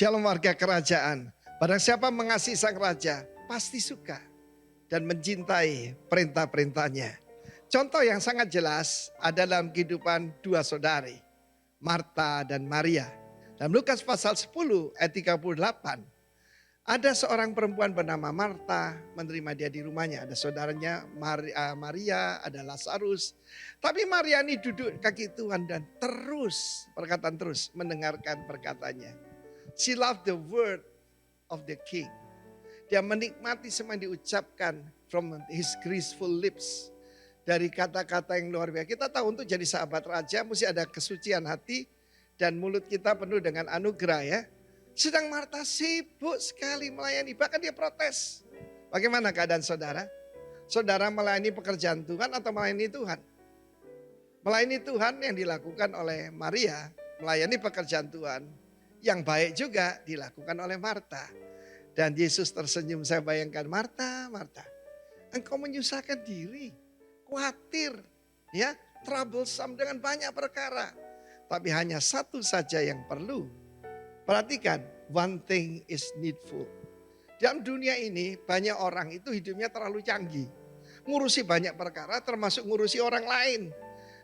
Shalom warga kerajaan. Barang siapa mengasihi sang raja, pasti suka dan mencintai perintah-perintahnya. Contoh yang sangat jelas ada dalam kehidupan dua saudari, Marta dan Maria. Dalam Lukas pasal 10 ayat 38, ada seorang perempuan bernama Marta menerima dia di rumahnya. Ada saudaranya Maria, ada Lazarus. Tapi Maria ini duduk kaki Tuhan dan terus mendengarkan perkataannya. She loved the word of the king. Dia menikmati semua yang diucapkan from his graceful lips. Dari kata-kata yang luar biasa. Kita tahu untuk jadi sahabat raja mesti ada kesucian hati dan mulut kita penuh dengan anugerah ya. Sedang Marta sibuk sekali melayani, bahkan dia protes. Bagaimana keadaan saudara? Saudara melayani pekerjaan Tuhan atau melayani Tuhan? Melayani Tuhan yang dilakukan oleh Maria, melayani pekerjaan Tuhan. Yang baik juga dilakukan oleh Marta. Dan Yesus tersenyum, saya bayangkan, Marta, Marta, engkau menyusahkan diri, khawatir, ya, troublesome dengan banyak perkara. Tapi hanya satu saja yang perlu. Perhatikan, one thing is needful. Dalam dunia ini banyak orang itu hidupnya terlalu canggih. Ngurusi banyak perkara termasuk ngurusi orang lain.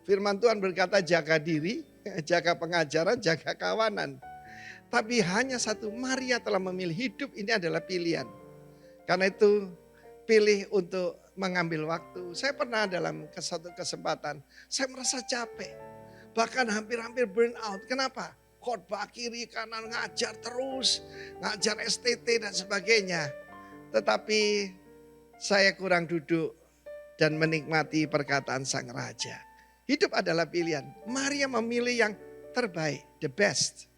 Firman Tuhan berkata jaga diri, jaga pengajaran, jaga kawanan. Tapi hanya satu, Maria telah memilih hidup ini adalah pilihan. Karena itu pilih untuk mengambil waktu. Saya pernah dalam satu kesempatan, saya merasa capek. Bahkan hampir-hampir burn out. Kenapa? Khotbah kiri kanan ngajar terus, ngajar STT dan sebagainya. Tetapi saya kurang duduk dan menikmati perkataan sang raja. Hidup adalah pilihan. Maria memilih yang terbaik, the best.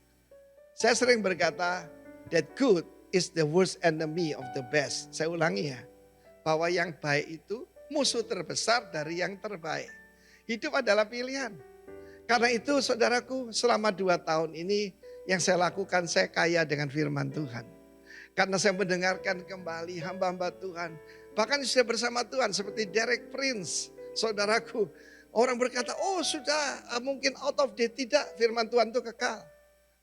Saya sering berkata that good is the worst enemy of the best. Saya ulangi ya, bahwa yang baik itu musuh terbesar dari yang terbaik. Hidup adalah pilihan. Karena itu saudaraku, selama 2 tahun ini yang saya lakukan, saya kaya dengan firman Tuhan. Karena saya mendengarkan kembali hamba-hamba Tuhan. Bahkan sudah bersama Tuhan seperti Derek Prince, saudaraku. Orang berkata, oh sudah mungkin out of date. Tidak, firman Tuhan itu kekal.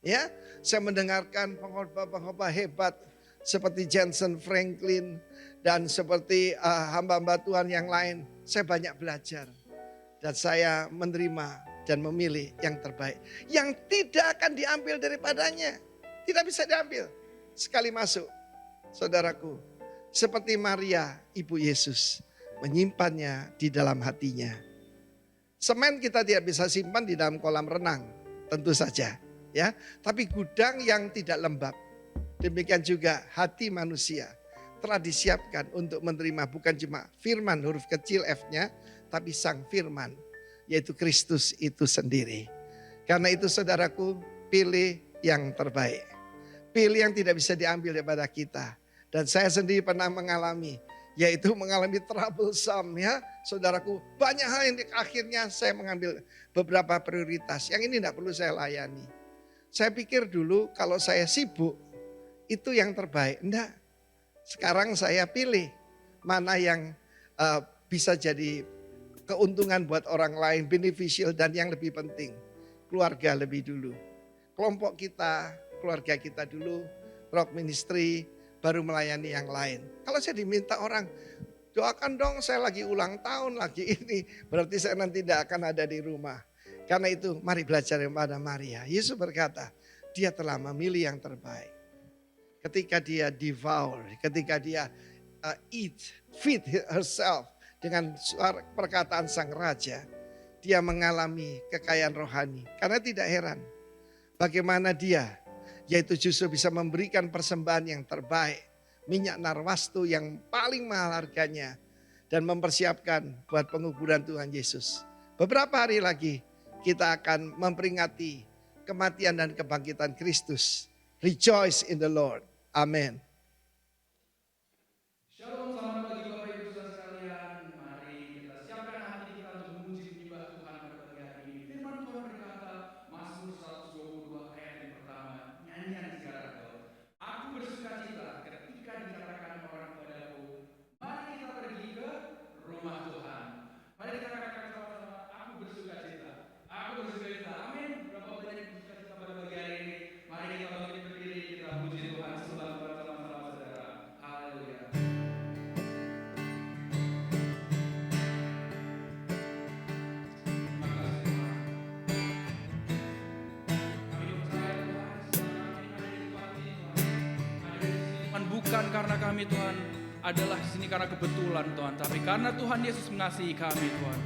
Ya, saya mendengarkan pengkhotbah hebat seperti Jensen Franklin dan seperti hamba-hamba Tuhan yang lain. Saya banyak belajar dan saya menerima dan memilih yang terbaik. Yang tidak akan diambil daripadanya. Tidak bisa diambil. Sekali masuk, saudaraku, seperti Maria, Ibu Yesus, menyimpannya di dalam hatinya. Semen kita tidak bisa simpan di dalam kolam renang, tentu saja. Ya, tapi gudang yang tidak lembab. Demikian juga hati manusia telah disiapkan untuk menerima bukan cuma firman huruf kecil F-nya, tapi sang firman, yaitu Kristus itu sendiri. Karena itu saudaraku, pilih yang terbaik. Pilih yang tidak bisa diambil daripada kita. Dan saya sendiri pernah mengalami, yaitu mengalami troublesome ya. Saudaraku, banyak hal yang akhirnya saya mengambil beberapa prioritas. Yang ini tidak perlu saya layani. Saya pikir dulu kalau saya sibuk, itu yang terbaik. Enggak, sekarang saya pilih mana yang bisa jadi keuntungan buat orang lain, beneficial dan yang lebih penting, keluarga lebih dulu. Kelompok kita, keluarga kita dulu, rock ministry, baru melayani yang lain. Kalau saya diminta orang, doakan dong saya lagi ulang tahun lagi ini, berarti saya nanti tidak akan ada di rumah. Karena itu mari belajar kepada Maria. Yesus berkata, dia telah memilih yang terbaik. Ketika dia devour, ketika dia feed herself dengan suara perkataan sang raja, dia mengalami kekayaan rohani. Karena tidak heran bagaimana dia, yaitu justru bisa memberikan persembahan yang terbaik, minyak narwastu yang paling mahal harganya, dan mempersiapkan buat penguburan Tuhan Yesus. Beberapa hari lagi kita akan memperingati kematian dan kebangkitan Kristus. Rejoice in the Lord. Amin. Shalom, selamat pagi Bapak Ibu Saudara sekalian. Mari kita siapkan hati kita untuk memuji menyembah Tuhan pada pagi hari ini. Firman Tuhan berkata, Mazmur 122 ayat yang pertama, nyanyian Ziarah Daud. Aku bersukacita ketika dikatakan orang kepadaku, mari kita pergi ke rumah Tuhan. Mari kita katakan sama-sama, aku bersukacita. Aku bersukacita. Amin. Berapa banyak bersukacita pada pagi hari ini? Mari kita bangkit berdiri, kita bukan karena kami Tuhan adalah di sini karena kebetulan Tuhan, tapi karena Tuhan Yesus mengasihi kami Tuhan.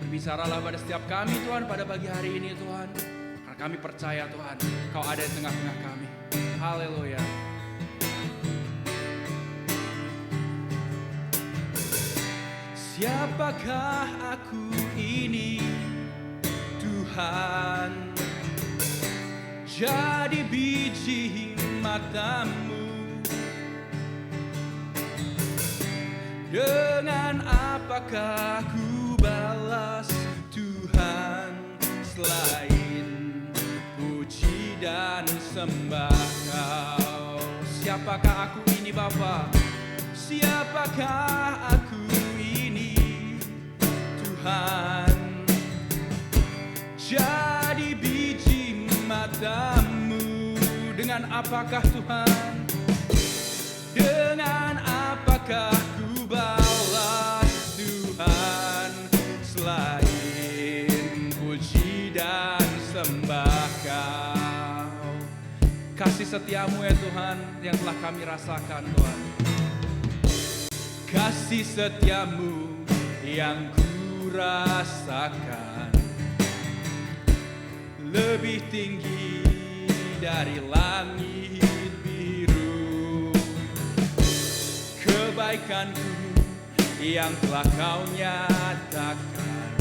Berbicaralah pada setiap kami Tuhan pada pagi hari ini Tuhan, karena kami percaya Tuhan Kau ada di tengah-tengah kami. Haleluya. Siapakah aku ini Tuhan, jadi biji matamu. Dengan apakah ku balas Tuhan selain puji dan sembah Kau. Siapakah aku ini Bapa? Siapakah aku ini Tuhan, jadi biji matamu. Dengan apakah Tuhan? Dengan apakah ku balas Tuhan selain puji dan sembah Kau. Kasih setiamu ya Tuhan yang telah kami rasakan Tuhan. Kasih setiamu yang ku rasakan lebih tinggi dari langit biru. Kebaikanku yang telah Kau nyatakan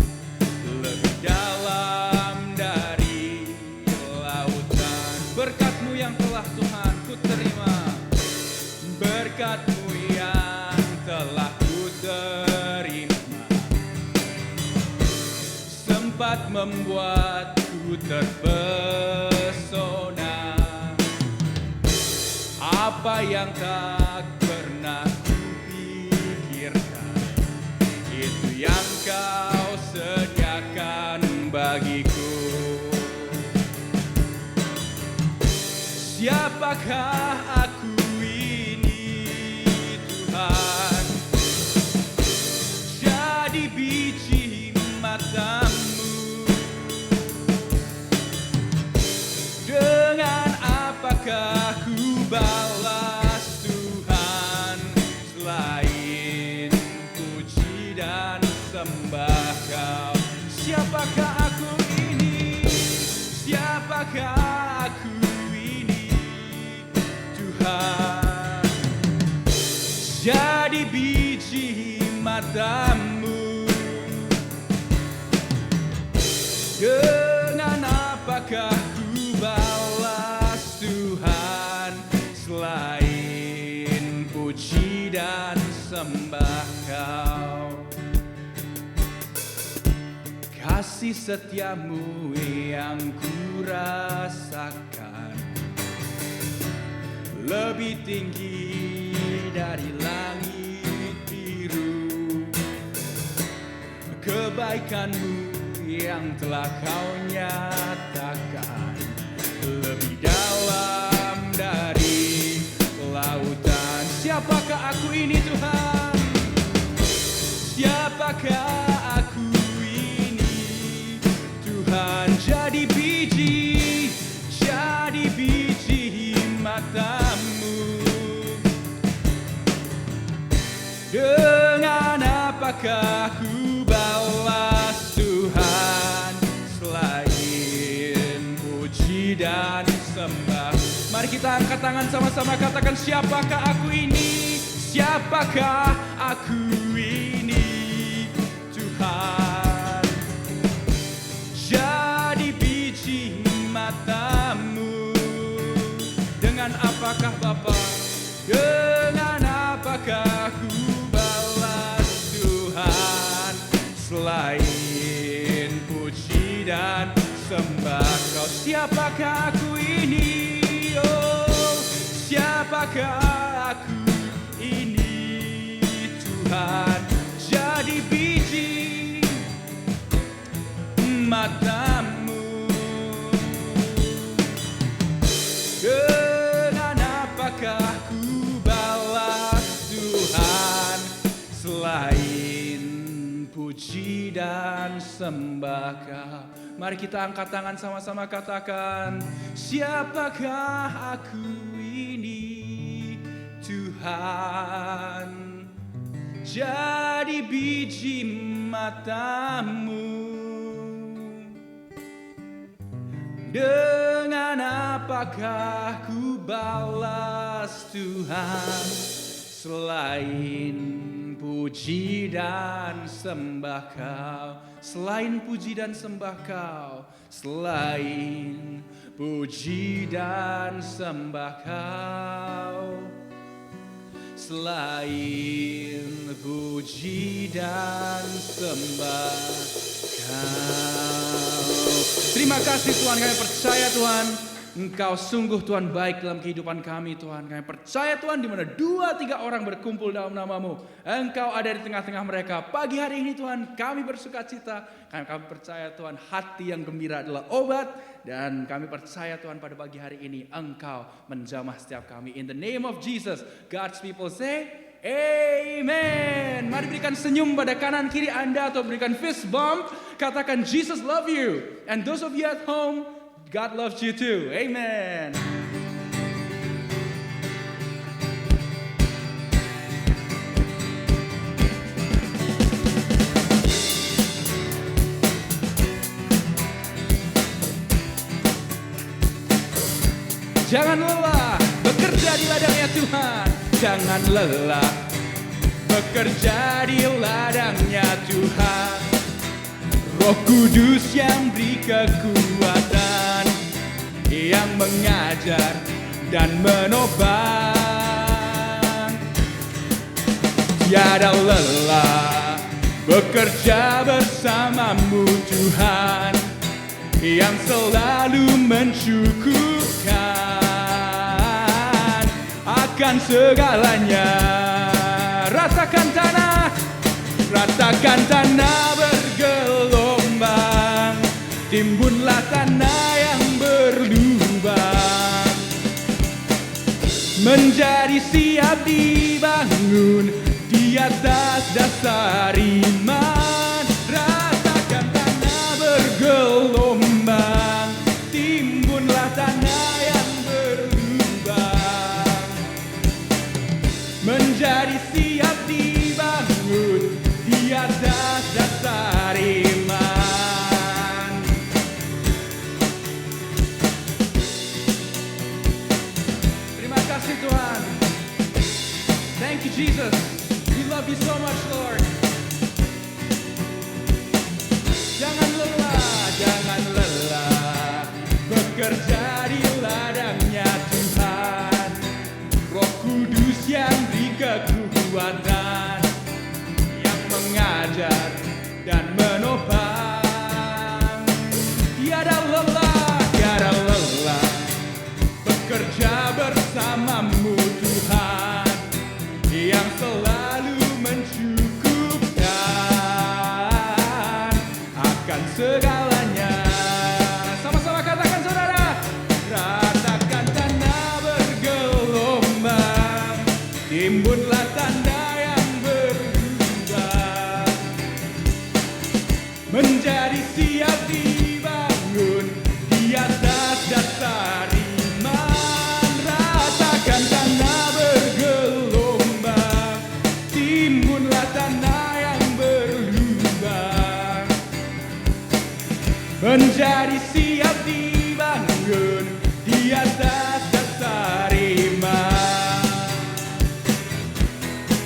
lebih dalam dari lautan. Berkat-Mu yang telah Tuhan ku terima, berkat-Mu yang telah ku terima, sempat membuatku terpesona. Apa yang tak pernah kupikirkan, itu yang Kau sediakan bagiku. Siapakah aku ini Tuhan, jadi biji matamu. Dengan apakah ku balas Tuhan selain puji dan sembah Kau. Siapakah aku ini? Siapakah aku ini Tuhan, jadi biji matamu. Dengan apakah ku balas Tuhan selain puji dan sembah Kau. Kasih setiamu yang ku rasakan lebih tinggi dari langit biru. Kebaikan-Mu yang telah Kau nyatakan lebih dalam dari lautan. Siapakah aku ini Tuhan? Siapakah aku ini Tuhan, jadi biji matamu. Dengan apakah ku balas Tuhan selain puji dan sembah. Mari kita angkat tangan sama-sama, katakan siapakah aku ini? Siapakah aku ini Tuhan, jadi biji matamu. Dengan apakah Bapa? Dengan apakah ku balas Tuhan selain puji dan sembah Kau. Siapakah aku ini? Oh, siapakah aku ini Tuhan, jadi biji matamu. Dengan apakah ku balas Tuhan selain puji dan sembah Kau. Mari kita angkat tangan sama-sama, katakan siapakah aku ini Tuhan, jadi biji matamu. Dengan apakah ku balas Tuhan, selain puji dan sembah Kau, selain puji dan sembah Kau, selain puji dan sembah Kau, selain puji dan sembah Kau. Terima kasih Tuhan, kami percaya Tuhan, Engkau sungguh Tuhan baik dalam kehidupan kami Tuhan. Kami percaya Tuhan, di mana 2-3 orang berkumpul dalam nama-Mu, Engkau ada di tengah-tengah mereka. Pagi hari ini Tuhan, kami bersuka cita. Kami percaya Tuhan, hati yang gembira adalah obat. Dan kami percaya Tuhan, pada pagi hari ini Engkau menjamah setiap kami. In the name of Jesus, God's people say Amen. Mari berikan senyum pada kanan kiri Anda atau berikan fist bump. Katakan Jesus love you. And those of you at home, God loves you too. Amen. Jangan lelah bekerja di ladangnya Tuhan. Jangan lelah bekerja di ladangnya Tuhan. Roh Kudus yang beri kekuatan, yang mengajar dan menopang. Tiada lelah bekerja bersamamu Tuhan, yang selalu mencukupkan akan segalanya. Ratakan tanah bergelombang, timbunlah tanah yang berlubang, menjadi siap dibangun di atas dasar iman. Ratakan tanah bergelombang, timbunlah tanah yang berlubang, menjadi siap dibangun di atas dasar iman. Terima kasih Tuhan. Thank you Jesus. We love you so much Lord. Jangan lelah bekerja di ladangnya Tuhan. Roh Kudus yang beri kekuatan, yang mengajar dan menopang. Tiada lelah bekerja bersamamu Tuhan, yang selalu mencukupkan akan segalanya. Sama-sama katakan saudara. Ratakan tanah bergelombang, timbunlah tanda yang berubah, menjadi siap dibangun di atas dasar iman. Ratakan tanah bergelombang, timbunlah tanah yang berubah, menjadi siap dibangun di atas dasar iman.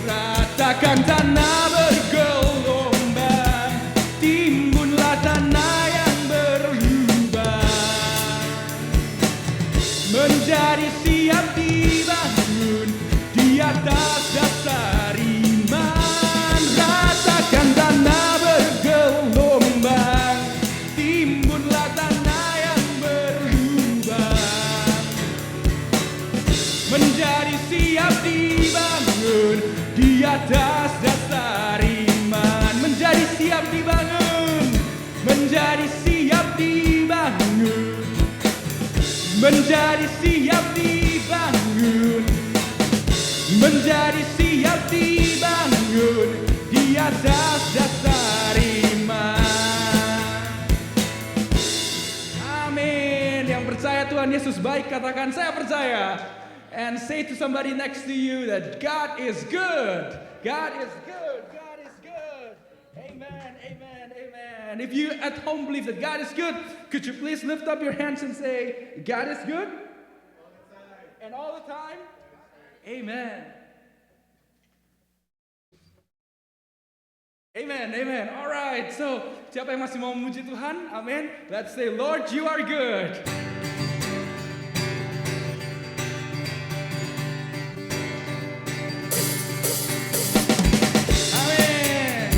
Ratakan tanah bergelombang, timbunlah tanah yang berlubang, menjadi siap dibangun di atas dasar iman. Ratakan tanah bergelombang, timbunlah tanah yang berlubang, menjadi siap dibangun di atas dasar iman. Menjadi siap dibangun, menjadi siap dibangun, menjadi siap dibangun, menjadi siap dibangun di atas dasar iman. Amin. Yang percaya Tuhan Yesus baik, katakan saya percaya. And say to somebody next to you that God is good. God is good. God is good. Amen, amen, amen. If you at home believe that God is good, could you please lift up your hands and say, God is good? And all the time? Amen. Amen, amen. Alright, so siapa yang masih mau memuji Tuhan? Amin. Let's say, Lord, you are good. Amin.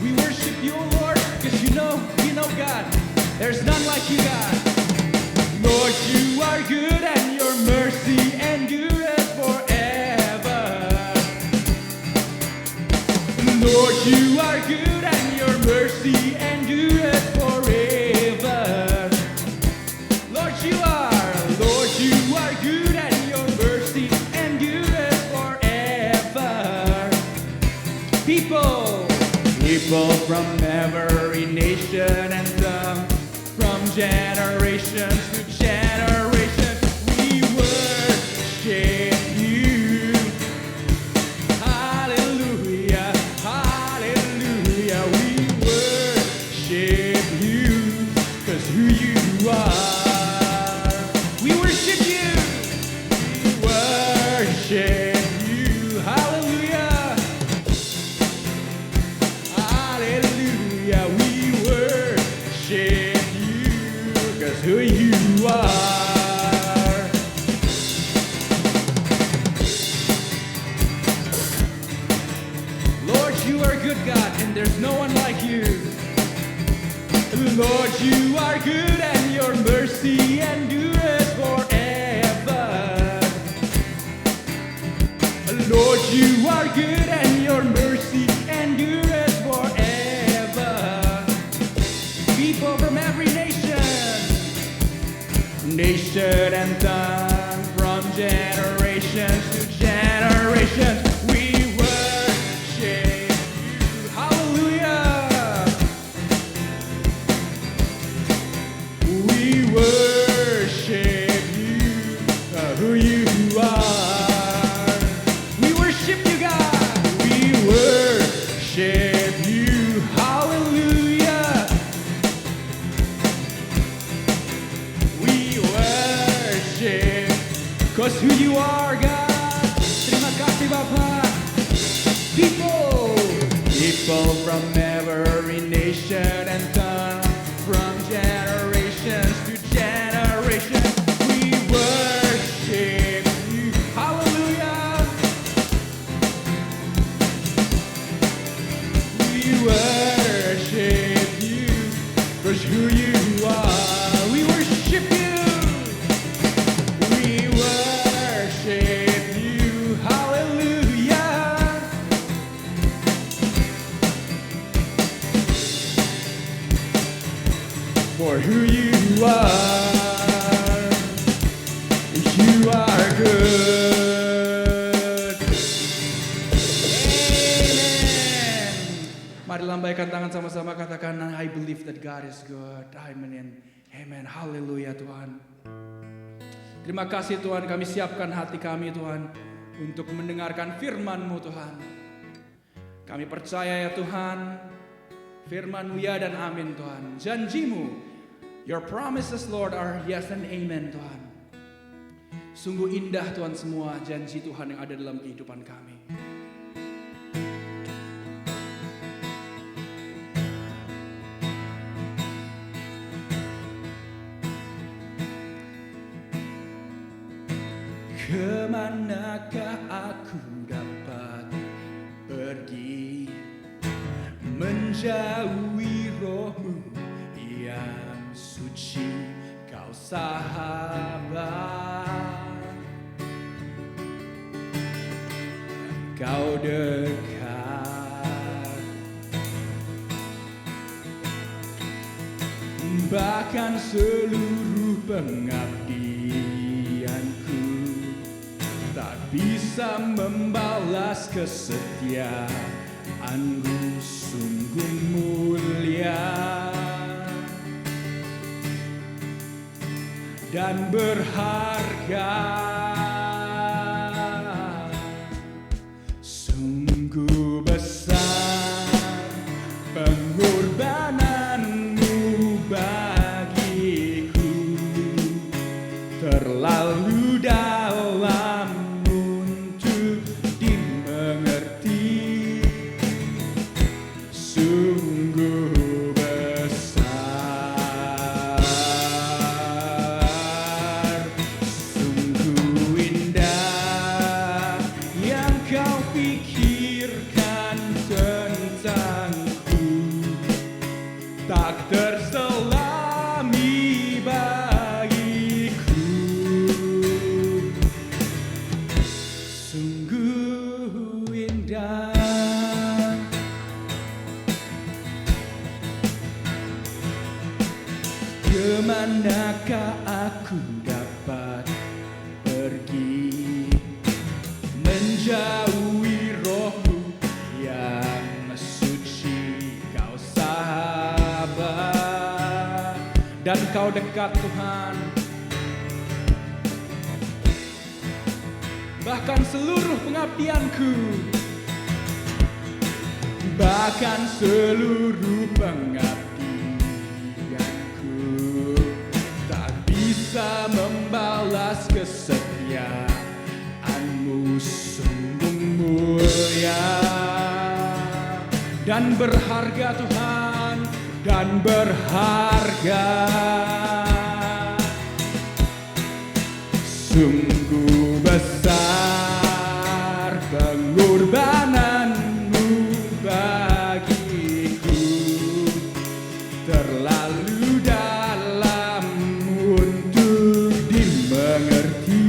We worship you, Lord, because we know God. There's none like you, God. Lord, you are good and your mercy endureth forever. Lord, you are good and your mercy endureth forever. Lord, you are good and your mercy endureth forever. People from every nation and tongue, from generations to generations, we worship you. Hallelujah, hallelujah, we worship you, 'cause who you are. We worship you, we worship you, hallelujah, hallelujah, we worship who you are. Lord, you are good, God, and there's no one like you. Lord, you are good and your mercy endureth forever. Lord, you are good and your mercy endureth forever. People from every nation and tongue, from generations to generations, we worship you. Hallelujah. We worship you, who you are. We worship you, God. We worship you. Hallelujah. Worship, 'cause who you are, God. Terima kasih, Bapak. People from every nation and tongue, from generations to generations, we worship you. Hallelujah. We worship you, 'cause who you are. We worship you. For who you are good. Amen. Mari lambaikan tangan sama-sama, katakan, I believe that God is good. Amen. Amen. Haleluya, Tuhan. Terima kasih Tuhan, kami siapkan hati kami Tuhan untuk mendengarkan firman-Mu Tuhan. Kami percaya ya Tuhan, firman-Mu ya dan amin Tuhan. Janji-Mu, your promises Lord are yes and amen Tuhan. Sungguh indah Tuhan semua janji Tuhan yang ada dalam kehidupan kami. Kemanakah aku dapat pergi menjauhi roh-Mu yang suci, Kau sahabat, Kau dekat, bahkan seluruh pengabdianku tak bisa membalas kesetiaan Kerajaan-Mu sungguh mulia dan berharga, sungguh besar pengorbanan-Mu bagiku, terlalu dalam untuk dimengerti, sungguh besar, sungguh indah yang Kau pikirkan tentangku, tak terselami bagiku, sungguh indah. Kemanakah aku dapat pergi menjauhi Roh-Mu yang suci? Kau sahabat dan Kau dekat Tuhan, bahkan seluruh pengabdianku, bahkan seluruh pengabdianku tak bisa membalas kesetiaan-Mu sungguh mulia dan berharga Tuhan, dan berharga, sungguh besar pengorbanan-Mu bagiku, terlalu dalam untuk dimengerti,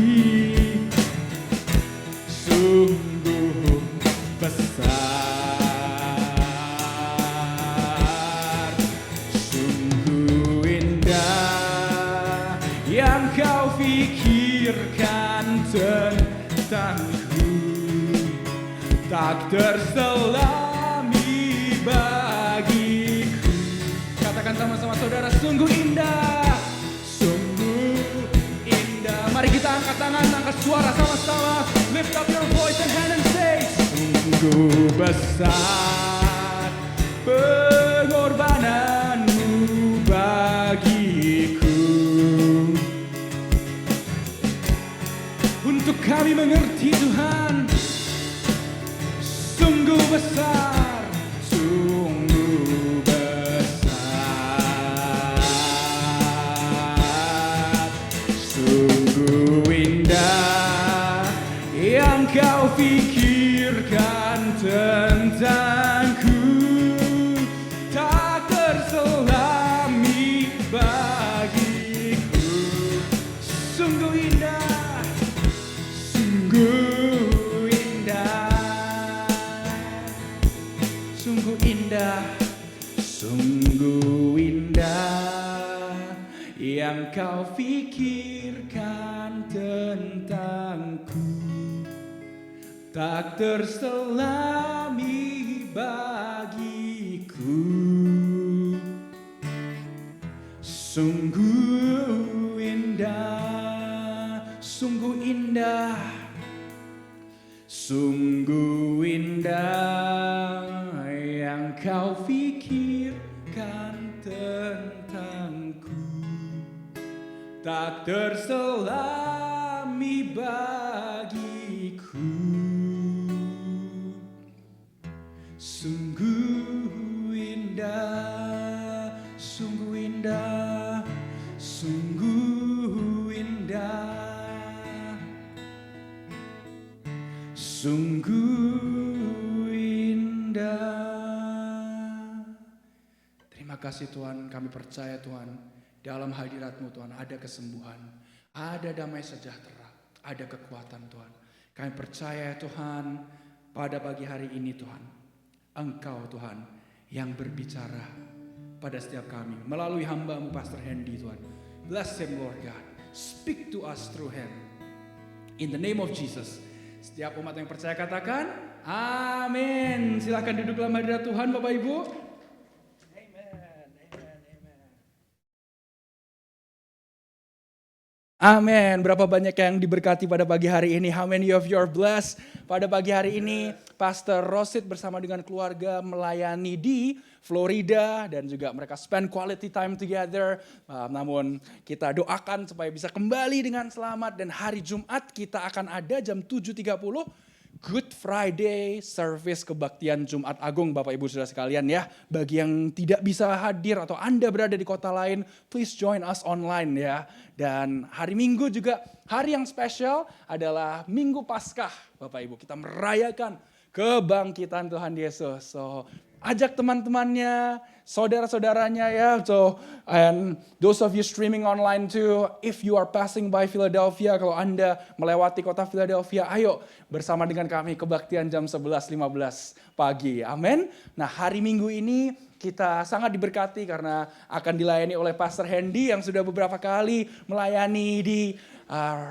sungguh besar, sungguh indah yang Kau pikirkan tentangku, tak terselami bagiku. Katakan sama-sama saudara, sungguh indah, sungguh indah. Mari kita angkat tangan, angkat suara sama-sama. Lift up your voice and hand and say, sungguh besar pengorbanan-Mu bagiku, untuk kami mengerti Tuhan, sungguh besar, sungguh besar, sungguh indah yang Kau pikirkan tentangku, tak terselami bagiku, sungguh indah, sungguh indah, sungguh indah, sungguh indah yang Kau pikirkan tentangku, tak terselami bagiku, sungguh indah, sungguh indah, sungguh indah yang Kau pikirkan tentangku, tak terselami bagiku, sungguh indah, sungguh indah, sungguh indah, sungguh indah. Terima kasih Tuhan, kami percaya Tuhan, dalam hadirat-Mu Tuhan ada kesembuhan, ada damai sejahtera, ada kekuatan Tuhan. Kami percaya Tuhan, pada pagi hari ini Tuhan, Engkau Tuhan yang berbicara pada setiap kami melalui hamba-Mu Pastor Hendy Tuhan. Bless him Lord God, speak to us through him. In the name of Jesus, Setiap umat yang percaya katakan, amin. Silahkan duduk dalam hadirat Tuhan Bapak Ibu. Amin. Berapa banyak yang diberkati pada pagi hari ini. How many of you are blessed? Pada pagi hari ini, Pastor Rosid bersama dengan keluarga melayani di Florida dan juga mereka spend quality time together. Namun kita doakan supaya bisa kembali dengan selamat dan hari Jumat kita akan ada jam 7.30 Good Friday service kebaktian Jumat Agung Bapak Ibu Saudara sekalian ya. Bagi yang tidak bisa hadir atau Anda berada di kota lain, please join us online ya. Dan hari Minggu juga hari yang spesial adalah Minggu Paskah Bapak Ibu. Kita merayakan kebangkitan Tuhan Yesus. So ajak teman-temannya, saudara-saudaranya ya. So and those of you streaming online too, if you are passing by Philadelphia, kalau Anda melewati kota Philadelphia, ayo bersama dengan kami kebaktian jam 11.15 pagi. Amin. Nah, hari Minggu ini kita sangat diberkati karena akan dilayani oleh Pastor Hendy yang sudah beberapa kali melayani di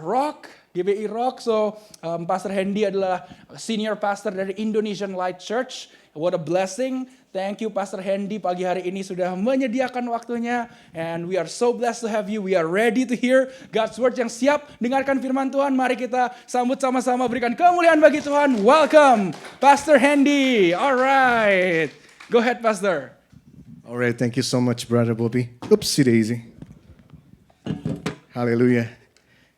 Rock, GBI Rock. So Pastor Hendy adalah senior pastor dari Indonesian Light Church. What a blessing. Thank you Pastor Hendy pagi hari ini sudah menyediakan waktunya. And we are so blessed to have you. We are ready to hear God's word yang siap dengarkan firman Tuhan. Mari kita sambut sama-sama berikan kemuliaan bagi Tuhan. Welcome Pastor Hendy. Alright. Go ahead Pastor. Alright, thank you so much Brother Bobby. Oopsie daisy. Haleluya.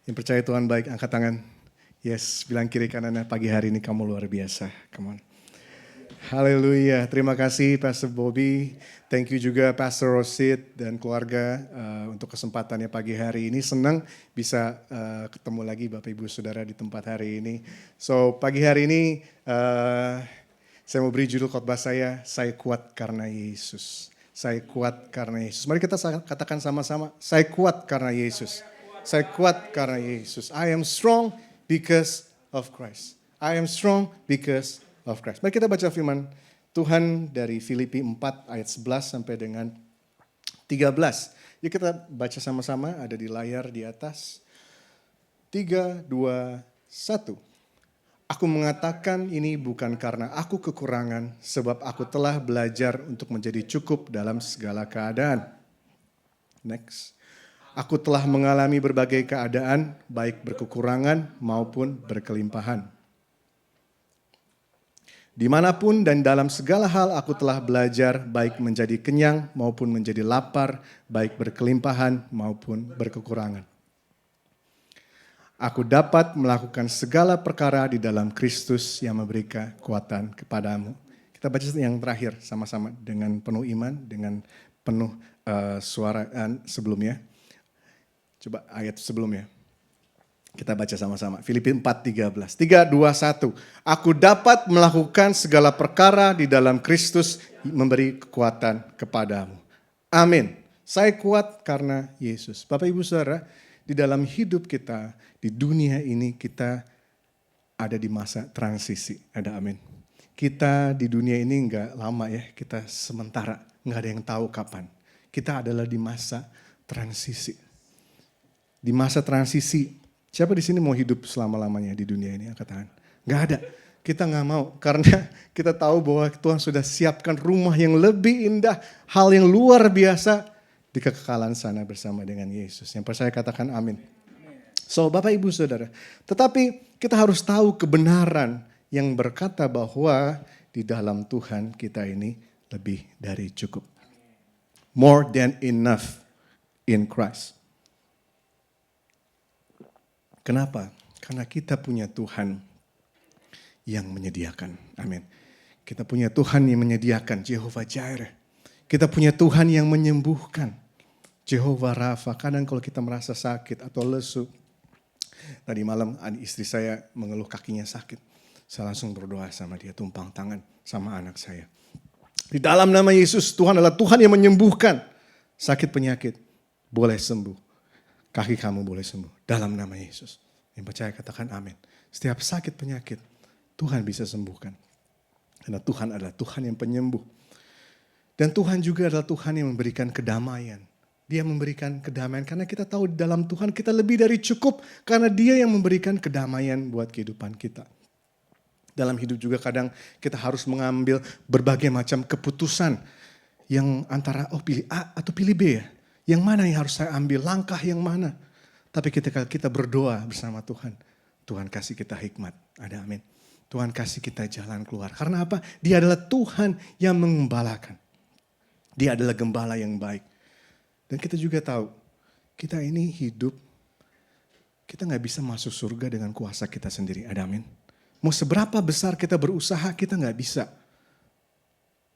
Yang percaya Tuhan baik, angkat tangan. Yes, bilang kiri kanannya pagi hari ini kamu luar biasa. Come on. Haleluya, terima kasih Pastor Bobby. Thank you juga Pastor Rosid dan keluarga untuk kesempatannya pagi hari ini. Senang bisa ketemu lagi Bapak Ibu Saudara di tempat hari ini. So pagi hari ini saya mau beri judul khotbah saya kuat karena Yesus. Saya kuat karena Yesus. Mari kita katakan sama-sama, saya kuat karena Yesus. Saya kuat karena Yesus. I am strong because of Christ. I am strong because of Christ. Mari kita baca firman Tuhan dari Filipi 4 ayat 11 sampai dengan 13. Yuk kita baca sama-sama, ada di layar di atas. 3, 2, 1. Aku mengatakan ini bukan karena aku kekurangan, sebab aku telah belajar untuk menjadi cukup dalam segala keadaan. Next. Aku telah mengalami berbagai keadaan, baik berkekurangan maupun berkelimpahan. Dimanapun dan dalam segala hal aku telah belajar baik menjadi kenyang maupun menjadi lapar, baik berkelimpahan maupun berkekurangan. Aku dapat melakukan segala perkara di dalam Kristus yang memberikan kekuatan kepadamu. Kita baca yang terakhir sama-sama dengan penuh iman, dengan penuh suara sebelumnya. Coba ayat sebelumnya. Kita baca sama-sama. Filipi 4:13. 3, 2, 1. Aku dapat melakukan segala perkara di dalam Kristus memberi kekuatan kepadamu. Amin. Saya kuat karena Yesus. Bapak Ibu Saudara, di dalam hidup kita, di dunia ini kita ada di masa transisi. Ada amin. Kita di dunia ini enggak lama ya, kita sementara. Enggak ada yang tahu kapan. Kita adalah di masa transisi. Di masa transisi. Siapa di sini mau hidup selama-lamanya di dunia ini? Angkat tangan. Gak ada. Kita gak mau. Karena kita tahu bahwa Tuhan sudah siapkan rumah yang lebih indah. Hal yang luar biasa di kekekalan sana bersama dengan Yesus. Yang percaya katakan amin. So Bapak Ibu Saudara. Tetapi kita harus tahu kebenaran yang berkata bahwa di dalam Tuhan kita ini lebih dari cukup. More than enough in Christ. Kenapa? Karena kita punya Tuhan yang menyediakan. Amin. Kita punya Tuhan yang menyediakan, Jehovah Jireh. Kita punya Tuhan yang menyembuhkan, Jehovah Rafa. Kadang kalau kita merasa sakit atau lesu. Tadi malam istri saya mengeluh kakinya sakit. Saya langsung berdoa sama dia, tumpang tangan sama anak saya. Di dalam nama Yesus, Tuhan adalah Tuhan yang menyembuhkan sakit penyakit. Boleh sembuh. Kaki kamu boleh sembuh dalam nama Yesus. Yang percaya katakan amin. Setiap sakit penyakit Tuhan bisa sembuhkan. Karena Tuhan adalah Tuhan yang penyembuh. Dan Tuhan juga adalah Tuhan yang memberikan kedamaian. Dia memberikan kedamaian karena kita tahu di dalam Tuhan kita lebih dari cukup. Karena Dia yang memberikan kedamaian buat kehidupan kita. Dalam hidup juga kadang kita harus mengambil berbagai macam keputusan yang antara pilih A atau pilih B ya. Yang mana yang harus saya ambil, langkah yang mana. Tapi ketika kita berdoa bersama Tuhan, Tuhan kasih kita hikmat. Ada amin. Tuhan kasih kita jalan keluar. Karena apa? Dia adalah Tuhan yang mengembalakan. Dia adalah gembala yang baik. Dan kita juga tahu, kita ini hidup, kita gak bisa masuk surga dengan kuasa kita sendiri. Ada amin. Mau seberapa besar kita berusaha, kita gak bisa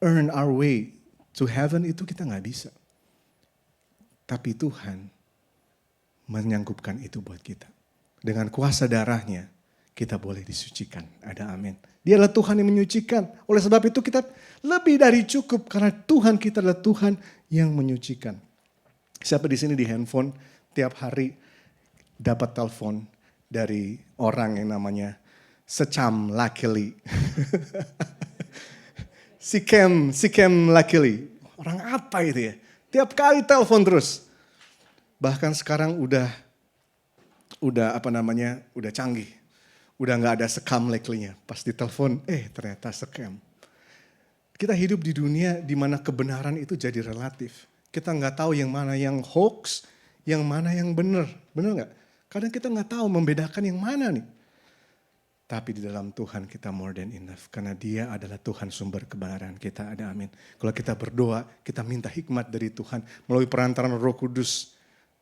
earn our way to heaven, itu kita gak bisa. Tapi Tuhan menyanggupkan itu buat kita. Dengan kuasa darahnya, kita boleh disucikan. Ada amin. Dia adalah Tuhan yang menyucikan. Oleh sebab itu kita lebih dari cukup. Karena Tuhan kita adalah Tuhan yang menyucikan. Siapa di sini di handphone tiap hari dapat telepon dari orang yang namanya Secam Lakili. si Kem Lakili. Orang apa itu ya? Tiap kali telepon terus. Bahkan sekarang udah canggih. Udah gak ada Scam Lakili-nya. Pas ditelepon, ternyata scam. Kita hidup di dunia di mana kebenaran itu jadi relatif. Kita gak tahu yang mana yang hoax, yang mana yang benar. Benar gak? Kadang kita gak tahu membedakan yang mana nih. Tapi di dalam Tuhan kita more than enough. Karena Dia adalah Tuhan sumber kebenaran kita. Ada amin. Kalau kita berdoa, kita minta hikmat dari Tuhan. Melalui perantaran Roh Kudus,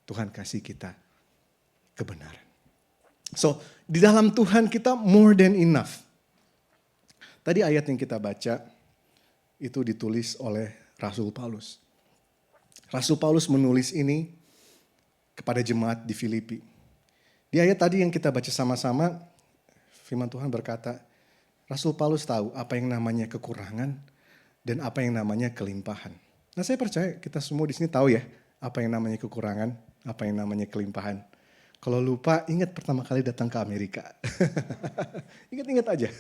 Tuhan kasih kita kebenaran. So, di dalam Tuhan kita more than enough. Tadi ayat yang kita baca, itu ditulis oleh Rasul Paulus. Rasul Paulus menulis ini kepada jemaat di Filipi. Di ayat tadi yang kita baca sama-sama, firman Tuhan berkata, Rasul Paulus tahu apa yang namanya kekurangan dan apa yang namanya kelimpahan. Nah, saya percaya kita semua di sini tahu ya, apa yang namanya kekurangan, apa yang namanya kelimpahan. Kalau lupa, ingat pertama kali datang ke Amerika. Ingat-ingat aja.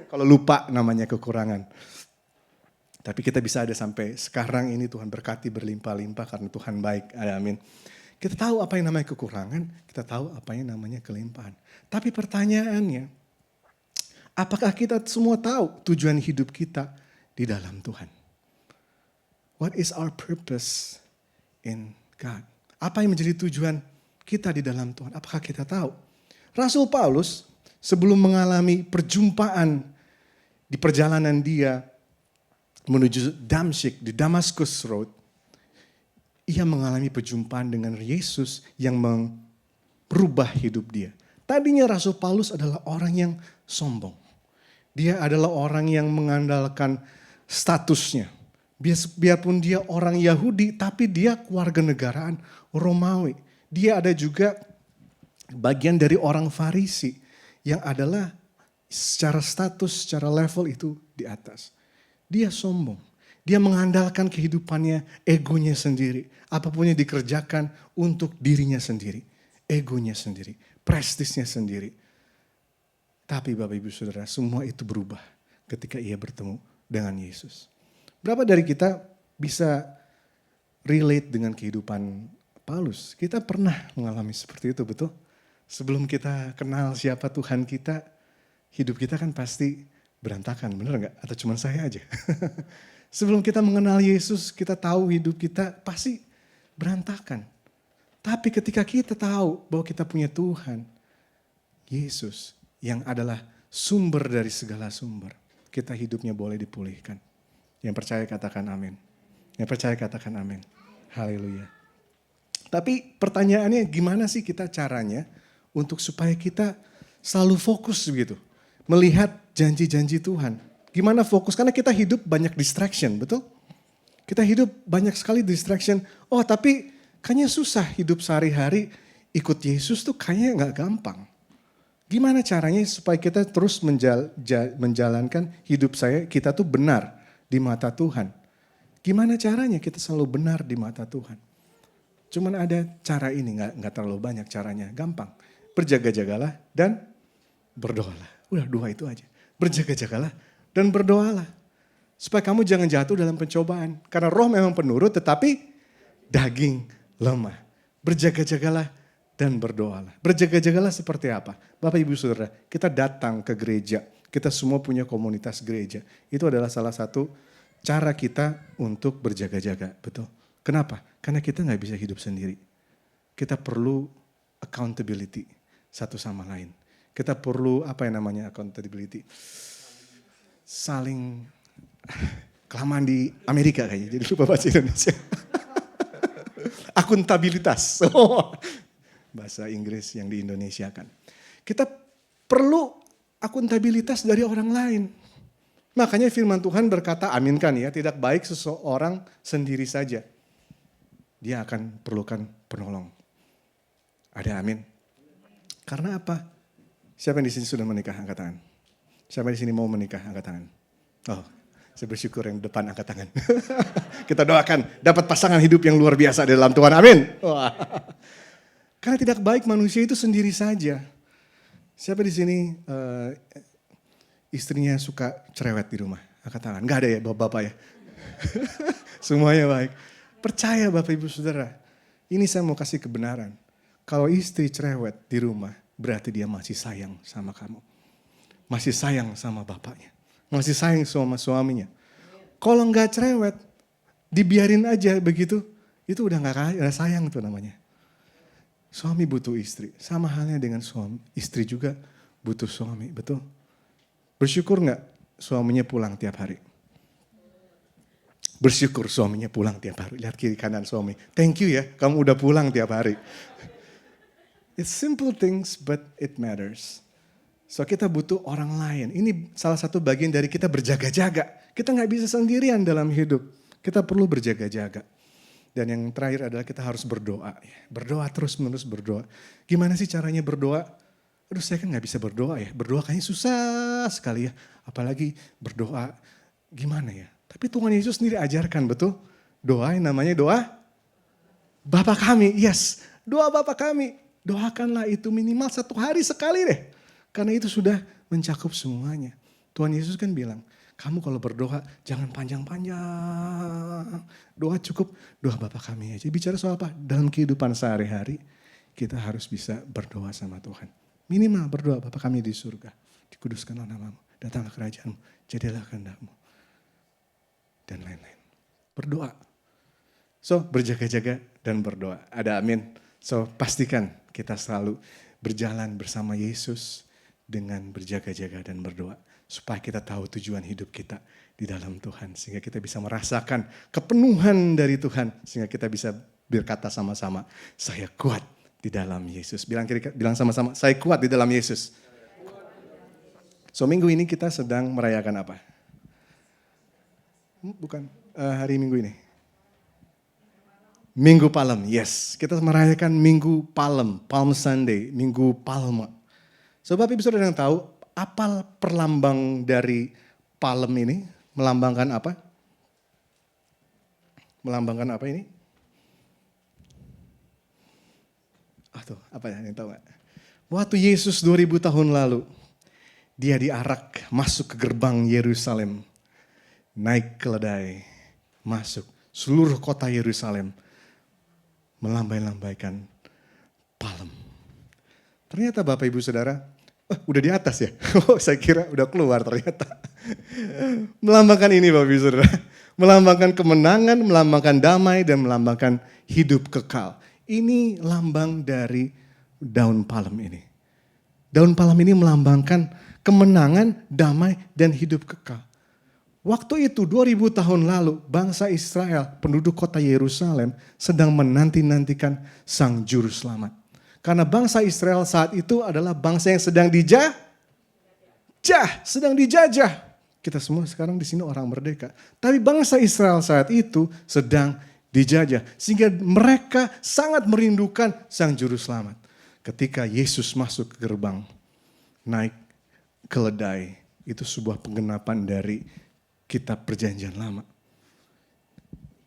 Kalau lupa namanya kekurangan. Tapi kita bisa ada sampai sekarang ini Tuhan berkati berlimpah-limpah karena Tuhan baik. Amin. Kita tahu apa yang namanya kekurangan, kita tahu apa yang namanya kelimpahan. Tapi pertanyaannya, apakah kita semua tahu tujuan hidup kita di dalam Tuhan? What is our purpose in God? Apa yang menjadi tujuan kita di dalam Tuhan? Apakah kita tahu? Rasul Paulus sebelum mengalami perjumpaan di perjalanan dia menuju Damsyik di Damascus Road, ia mengalami perjumpaan dengan Yesus yang merubah hidup dia. Tadinya Rasul Paulus adalah orang yang sombong. Dia adalah orang yang mengandalkan statusnya. Biarpun dia orang Yahudi, tapi dia keluarga negaraan Romawi. Dia ada juga bagian dari orang Farisi yang adalah secara status, secara level itu di atas. Dia sombong. Dia mengandalkan kehidupannya, egonya sendiri. Apapun yang dikerjakan untuk dirinya sendiri. Egonya sendiri. Prestisnya sendiri. Tapi Bapak Ibu Saudara, semua itu berubah ketika ia bertemu dengan Yesus. Berapa dari kita bisa relate dengan kehidupan Paulus? Kita pernah mengalami seperti itu, betul? Sebelum kita kenal siapa Tuhan kita, hidup kita kan pasti berantakan, benar nggak? Atau cuma saya aja? Sebelum kita mengenal Yesus, kita tahu hidup kita pasti berantakan. Tapi ketika kita tahu bahwa kita punya Tuhan, Yesus yang adalah sumber dari segala sumber, kita hidupnya boleh dipulihkan. Yang percaya katakan amin. Yang percaya katakan amin. Haleluya. Tapi pertanyaannya gimana sih kita caranya untuk supaya kita selalu fokus begitu. Melihat janji-janji Tuhan. Gimana fokus? Karena kita hidup banyak distraction, betul? Kita hidup banyak sekali distraction. Oh tapi kayaknya susah hidup sehari-hari ikut Yesus tuh kayaknya gak gampang. Gimana caranya supaya kita terus menjalankan hidup kita tuh benar di mata Tuhan. Gimana caranya kita selalu benar di mata Tuhan? Cuman ada cara ini, gak terlalu banyak caranya, gampang. Berjaga-jagalah dan berdoalah. Udah dua itu aja. Berjaga-jagalah dan berdoalah. Supaya kamu jangan jatuh dalam pencobaan. Karena roh memang penurut tetapi daging lemah. Berjaga-jagalah dan berdoalah. Berjaga-jagalah seperti apa? Bapak Ibu Saudara, kita datang ke gereja. Kita semua punya komunitas gereja. Itu adalah salah satu cara kita untuk berjaga-jaga. Betul. Kenapa? Karena kita nggak bisa hidup sendiri. Kita perlu accountability satu sama lain. Kita perlu apa yang namanya accountability? Saling kelamaan di Amerika kayaknya. Jadi lupa bahasa Indonesia. Akuntabilitas. Bahasa Inggris yang di Indonesia kan. Kita perlu akuntabilitas dari orang lain. Makanya firman Tuhan berkata, aminkan ya, tidak baik seseorang sendiri saja. Dia akan perlukan penolong. Ada amin? Karena apa? Siapa yang di sini sudah menikah? Angkat tangan. Siapa di sini mau menikah? Angkat tangan. Oh, saya bersyukur yang depan angkat tangan. Kita doakan dapat pasangan hidup yang luar biasa di dalam Tuhan. Amin. Wah. Karena tidak baik manusia itu sendiri saja. Siapa di sini istrinya suka cerewet di rumah? Angkat tangan. Enggak ada ya bapak-bapak ya? Semuanya baik. Percaya Bapak Ibu Saudara. Ini saya mau kasih kebenaran. Kalau istri cerewet di rumah, berarti dia masih sayang sama kamu. Masih sayang sama bapaknya. Masih sayang sama suaminya. Kalau enggak cerewet, dibiarin aja begitu. Itu udah enggak sayang tuh namanya. Suami butuh istri, sama halnya dengan suami. Istri juga butuh suami, betul? Bersyukur nggak suaminya pulang tiap hari? Bersyukur suaminya pulang tiap hari. Lihat kiri kanan suami. Thank you ya, kamu udah pulang tiap hari. It's simple things but it matters. So kita butuh orang lain. Ini salah satu bagian dari kita berjaga-jaga. Kita nggak bisa sendirian dalam hidup. Kita perlu berjaga-jaga. Dan yang terakhir adalah kita harus berdoa. Berdoa terus-menerus berdoa. Gimana sih caranya berdoa? Aduh saya kan gak bisa berdoa ya. Berdoa kayaknya susah sekali ya. Apalagi berdoa gimana ya. Tapi Tuhan Yesus sendiri ajarkan betul. Doa yang namanya doa Bapa kami. Yes, doa Bapa kami. Doakanlah itu minimal 1 hari sekali deh. Karena itu sudah mencakup semuanya. Tuhan Yesus kan bilang, kamu kalau berdoa jangan panjang-panjang. Doa cukup doa Bapa kami aja. Bicara soal apa? Dalam kehidupan sehari-hari kita harus bisa berdoa sama Tuhan. Minimal berdoa Bapa kami di surga. Dikuduskanlah namamu. Datanglah kerajaanmu. Jadilah kehendakmu. Dan lain-lain. Berdoa. So berjaga-jaga dan berdoa. Ada amin. So pastikan kita selalu berjalan bersama Yesus dengan berjaga-jaga dan berdoa. Supaya kita tahu tujuan hidup kita di dalam Tuhan. Sehingga kita bisa merasakan kepenuhan dari Tuhan. Sehingga kita bisa berkata sama-sama, saya kuat di dalam Yesus. Bilang sama-sama, saya kuat di dalam Yesus. So minggu ini kita sedang merayakan apa? Bukan, hari Minggu ini. Minggu Palem, yes. Kita merayakan Minggu Palem, Palm Sunday, Minggu Palma. So Bapak Ibu Saudara yang tahu, apa perlambang dari palem ini? Melambangkan apa? Melambangkan apa ini? Tuh, apa ya? Yang tahu gak? Waktu Yesus 2000 tahun lalu, dia diarak masuk ke gerbang Yerusalem. Naik keledai, masuk. Seluruh kota Yerusalem melambai-lambaikan palem. Ternyata Bapak Ibu Saudara, udah di atas ya? Oh saya kira udah keluar ternyata. Melambangkan ini Bapak Ibu Saudara. Melambangkan kemenangan, melambangkan damai, dan melambangkan hidup kekal. Ini lambang dari daun palem ini. Daun palem ini melambangkan kemenangan, damai, dan hidup kekal. Waktu itu 2000 tahun lalu bangsa Israel, penduduk kota Yerusalem sedang menanti-nantikan Sang Juru Selamat. Karena bangsa Israel saat itu adalah bangsa yang sedang dijajah. Kita semua sekarang di sini orang merdeka. Tapi bangsa Israel saat itu sedang dijajah. Sehingga mereka sangat merindukan Sang Juru Selamat. Ketika Yesus masuk ke gerbang, naik keledai, itu sebuah penggenapan dari kitab Perjanjian Lama.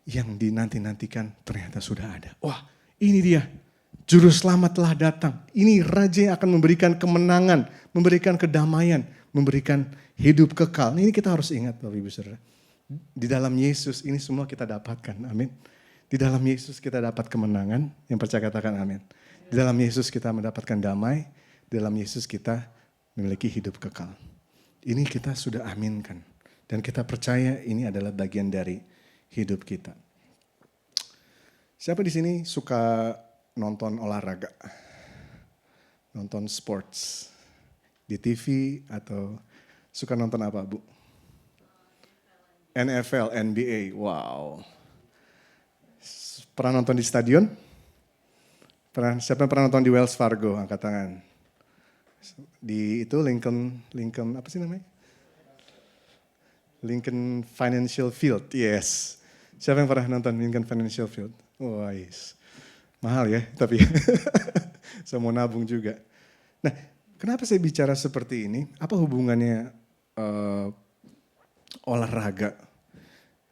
Yang dinanti-nantikan ternyata sudah ada. Wah, ini dia. Juru Selamat telah datang. Ini Raja yang akan memberikan kemenangan, memberikan kedamaian, memberikan hidup kekal. Ini kita harus ingat Bapak Ibu Saudara. Di dalam Yesus ini semua kita dapatkan. Amin. Di dalam Yesus kita dapat kemenangan. Yang percaya katakan amin. Di dalam Yesus kita mendapatkan damai, di dalam Yesus kita memiliki hidup kekal. Ini kita sudah aminkan. Dan kita percaya ini adalah bagian dari hidup kita. Siapa di sini suka nonton olahraga? Nonton sports? Di TV atau suka nonton apa, Bu? NFL, NBA, wow. Pernah nonton di stadion? Siapa yang pernah nonton di Wells Fargo? Angkat tangan. Di itu Lincoln apa sih namanya? Lincoln Financial Field, yes. Siapa yang pernah nonton Lincoln Financial Field? Oh, yes. Mahal ya, tapi saya mau nabung juga. Nah, kenapa saya bicara seperti ini? Apa hubungannya olahraga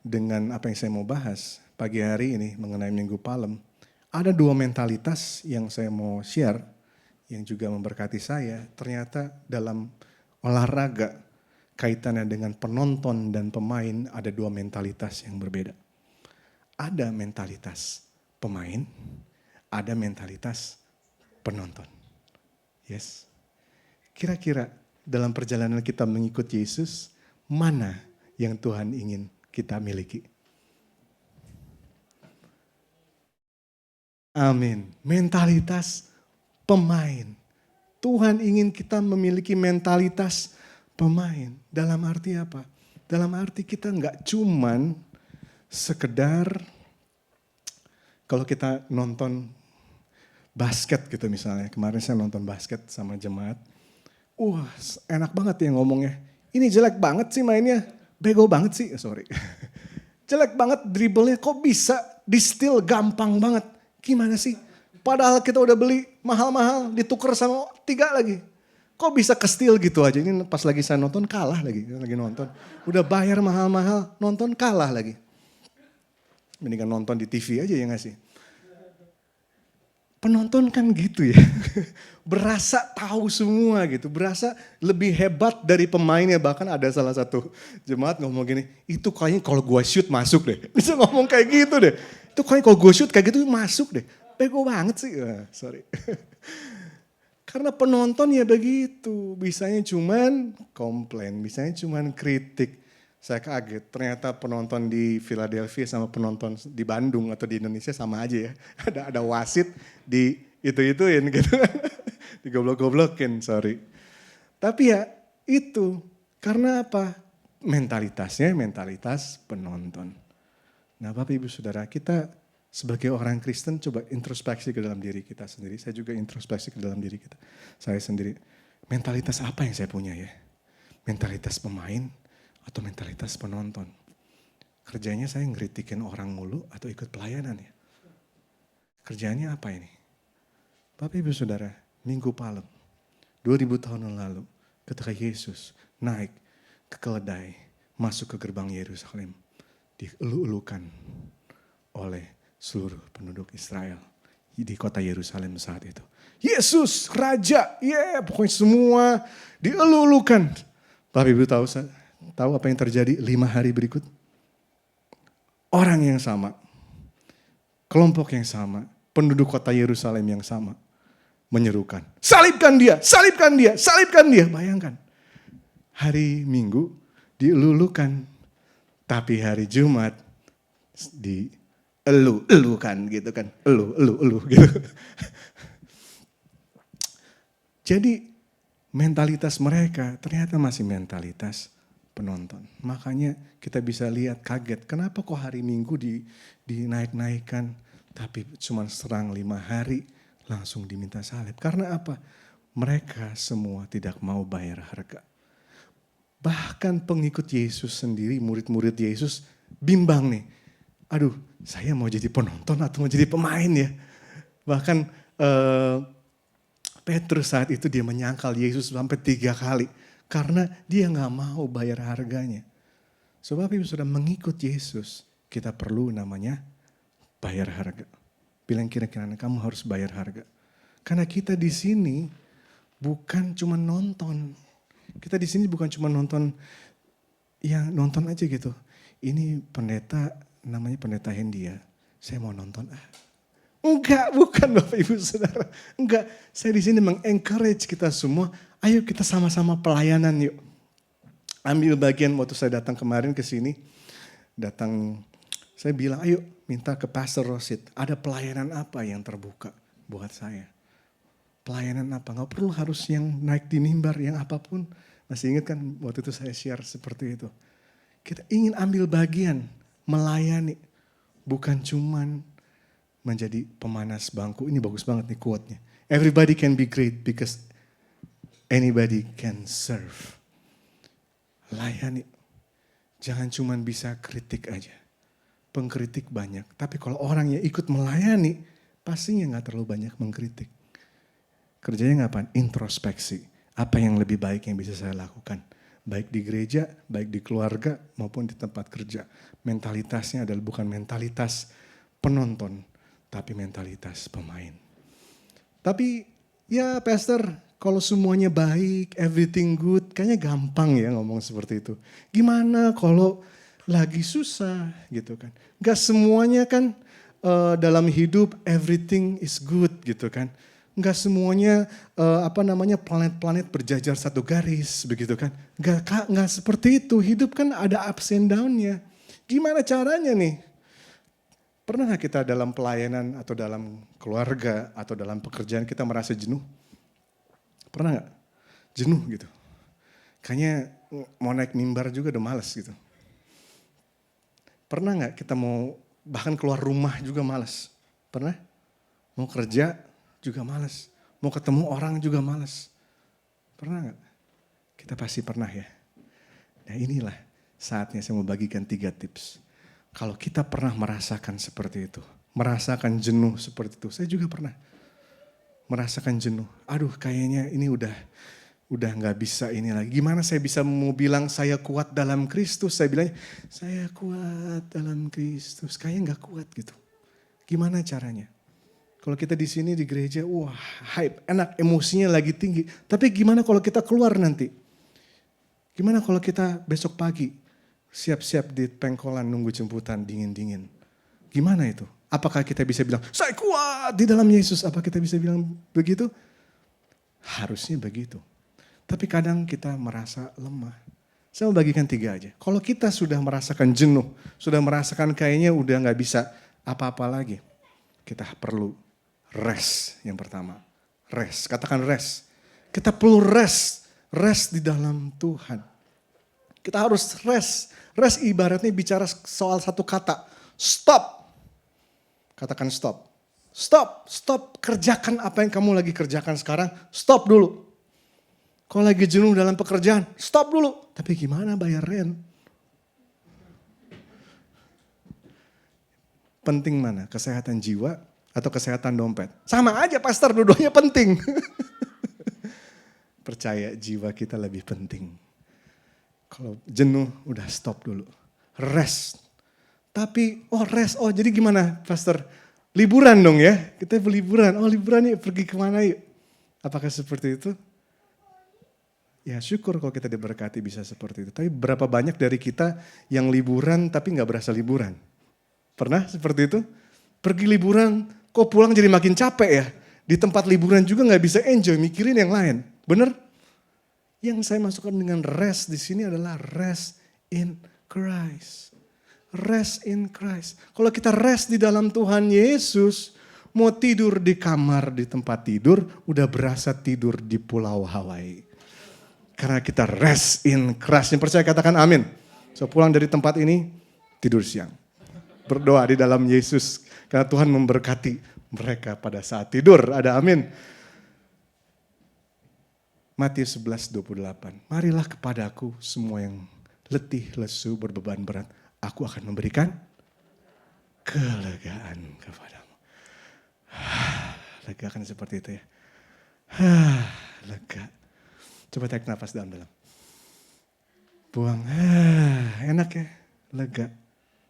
dengan apa yang saya mau bahas pagi hari ini mengenai Minggu Palem? Ada dua mentalitas yang saya mau share yang juga memberkati saya. Ternyata dalam olahraga kaitannya dengan penonton dan pemain ada dua mentalitas yang berbeda. Ada mentalitas pemain, ada mentalitas penonton. Yes. Kira-kira dalam perjalanan kita mengikut Yesus, mana yang Tuhan ingin kita miliki? Amin. Mentalitas pemain. Tuhan ingin kita memiliki mentalitas pemain. Dalam arti apa? Dalam arti kita nggak cuman sekedar kalau kita nonton basket gitu misalnya. Kemarin saya nonton basket sama jemaat. Wah, enak banget ya ngomongnya. Ini jelek banget sih mainnya. Bego banget sih, sorry. Jelek banget dribblenya, kok bisa di steal gampang banget. Gimana sih? Padahal kita udah beli mahal-mahal, ditukar sama 3 lagi. Kok bisa ke steal gitu aja? Ini pas lagi saya nonton kalah lagi nonton. Udah bayar mahal-mahal, nonton kalah lagi. Mendingan nonton di TV aja ya gak sih? Penonton kan gitu ya. Berasa tahu semua gitu. Berasa lebih hebat dari pemainnya. Bahkan ada salah satu jemaat ngomong gini, itu kayaknya kalau gua shoot masuk deh. Bisa ngomong kayak gitu deh. Itu kayaknya kalau gua shoot kayak gitu masuk deh. Bego banget sih. Sorry. Karena penonton ya begitu, bisanya cuman komplain, bisanya cuman kritik. Saya kaget, ternyata penonton di Philadelphia sama penonton di Bandung atau di Indonesia sama aja ya. Ada wasit di itu-ituin gitu. Digoblok-goblokin, sorry. Tapi ya itu, karena apa? Mentalitasnya mentalitas penonton. Nah Bapak Ibu Saudara, kita sebagai orang Kristen coba introspeksi ke dalam diri kita sendiri. Saya juga introspeksi ke dalam diri kita. Saya sendiri, mentalitas apa yang saya punya ya? Mentalitas pemain atau mentalitas penonton? Kerjanya saya ngeritikin orang mulu atau ikut pelayanan ya? Kerjanya apa ini? Bapak Ibu Saudara, Minggu Palem, 2000 tahun yang lalu, ketika Yesus naik ke keledai, masuk ke gerbang Yerusalem, dielu-elukan oleh seluruh penduduk Israel di kota Yerusalem saat itu. Yesus, Raja, pokoknya semua dielu-elukan. Bapak Ibu tahu apa yang terjadi 5 hari berikut? Orang yang sama, kelompok yang sama, penduduk kota Yerusalem yang sama, menyerukan, salibkan dia, salibkan dia, salibkan dia. Bayangkan, hari Minggu dielu-elukan, tapi hari Jumat elu kan gitu kan, elu gitu. Jadi mentalitas mereka ternyata masih mentalitas penonton. Makanya kita bisa lihat kaget, kenapa kok hari Minggu dinaik-naikkan, tapi cuma serang 5 hari langsung diminta salib. Karena apa? Mereka semua tidak mau bayar harga. Bahkan pengikut Yesus sendiri, murid-murid Yesus bimbang nih. Aduh, saya mau jadi penonton atau mau jadi pemain ya. Bahkan Petrus saat itu dia menyangkal Yesus sampai 3 kali. Karena dia gak mau bayar harganya. Sebab Ibu sudah mengikut Yesus, kita perlu namanya bayar harga. Bilang kira-kira kamu harus bayar harga. Karena kita di sini bukan cuma nonton. Kita di sini bukan cuma nonton, ya nonton aja gitu. Ini pendeta, namanya pendeta Hendia. Saya mau nonton Enggak, bukan Bapak Ibu Saudara. Enggak, saya di sini mengencourage kita semua, ayo kita sama-sama pelayanan yuk. Ambil bagian waktu saya datang kemarin ke sini, saya bilang ayo minta ke Pastor Rosid, ada pelayanan apa yang terbuka buat saya. Pelayanan apa, gak perlu harus yang naik di mimbar, yang apapun. Masih ingat kan waktu itu saya share seperti itu. Kita ingin ambil bagian, melayani, bukan cuman menjadi pemanas bangku. Ini bagus banget nih quote-nya. Everybody can be great because anybody can serve. Layani. Jangan cuma bisa kritik aja. Pengkritik banyak. Tapi kalau orang yang ikut melayani, pastinya gak terlalu banyak mengkritik. Kerjanya ngapain? Introspeksi. Apa yang lebih baik yang bisa saya lakukan? Baik di gereja, baik di keluarga, maupun di tempat kerja. Mentalitasnya adalah bukan mentalitas penonton, tapi mentalitas pemain. Tapi ya pastor, kalau semuanya baik, everything good, kayaknya gampang ya ngomong seperti itu. Gimana kalau lagi susah gitu kan. Gak semuanya kan dalam hidup everything is good gitu kan. Gak semuanya planet-planet berjajar satu garis begitu kan. Gak seperti itu, hidup kan ada ups and down-nya. Gimana caranya nih? Pernah gak kita dalam pelayanan atau dalam keluarga atau dalam pekerjaan kita merasa jenuh? Pernah gak? Jenuh gitu. Kayaknya mau naik mimbar juga udah males gitu. Pernah gak kita mau bahkan keluar rumah juga males? Pernah? Mau kerja juga males. Mau ketemu orang juga males. Pernah gak? Kita pasti pernah ya. Nah inilah saatnya saya mau bagikan 3 tips. Kalau kita pernah merasakan seperti itu. Merasakan jenuh seperti itu. Saya juga pernah merasakan jenuh. Aduh kayaknya ini udah gak bisa ini lagi. Gimana saya bisa mau bilang saya kuat dalam Kristus. Saya bilangnya saya kuat dalam Kristus. Kayaknya gak kuat gitu. Gimana caranya? Kalau kita di sini di gereja, wah hype, enak, emosinya lagi tinggi. Tapi gimana kalau kita keluar nanti? Gimana kalau kita besok pagi siap-siap di pengkolan nunggu jemputan dingin-dingin? Gimana itu? Apakah kita bisa bilang, saya kuat di dalam Yesus? Apa kita bisa bilang begitu? Harusnya begitu. Tapi kadang kita merasa lemah. Saya mau bagikan 3 aja. Kalau kita sudah merasakan jenuh, sudah merasakan kayaknya udah gak bisa apa-apa lagi. Kita perlu rest yang pertama. Rest, katakan rest. Kita perlu rest. Rest di dalam Tuhan. Kita harus rest. Rest ibaratnya bicara soal satu kata. Stop. Katakan stop. Stop. Stop. Kerjakan apa yang kamu lagi kerjakan sekarang. Stop dulu. Kalau lagi jenuh dalam pekerjaan. Stop dulu. Tapi gimana bayar rent? Penting mana? Kesehatan jiwa atau kesehatan dompet? Sama aja pastor, dua-duanya penting. Percaya jiwa kita lebih penting. Kalau jenuh udah stop dulu. Rest. Tapi rest, jadi gimana pastor? Liburan dong ya, kita liburan. Liburan yuk, pergi kemana yuk? Apakah seperti itu? Ya syukur kalau kita diberkati bisa seperti itu. Tapi berapa banyak dari kita yang liburan tapi gak berasa liburan? Pernah seperti itu? Pergi liburan, kok pulang jadi makin capek ya? Di tempat liburan juga gak bisa enjoy, mikirin yang lain. Bener? Yang saya masukkan dengan rest di sini adalah rest in Christ. Rest in Christ. Kalau kita rest di dalam Tuhan Yesus, mau tidur di kamar, di tempat tidur, udah berasa tidur di Pulau Hawaii. Karena kita rest in Christ. Yang percaya katakan amin. So pulang dari tempat ini, tidur siang. Berdoa di dalam Yesus. Karena Tuhan memberkati mereka pada saat tidur. Ada amin. Matius 11:28. Marilah kepadaku semua yang letih, lesu, berbeban berat. Aku akan memberikan kelegaan kepadamu. Lega kan seperti itu ya. Lega. Coba tarik nafas dalam-dalam. Buang. Enak ya. Lega.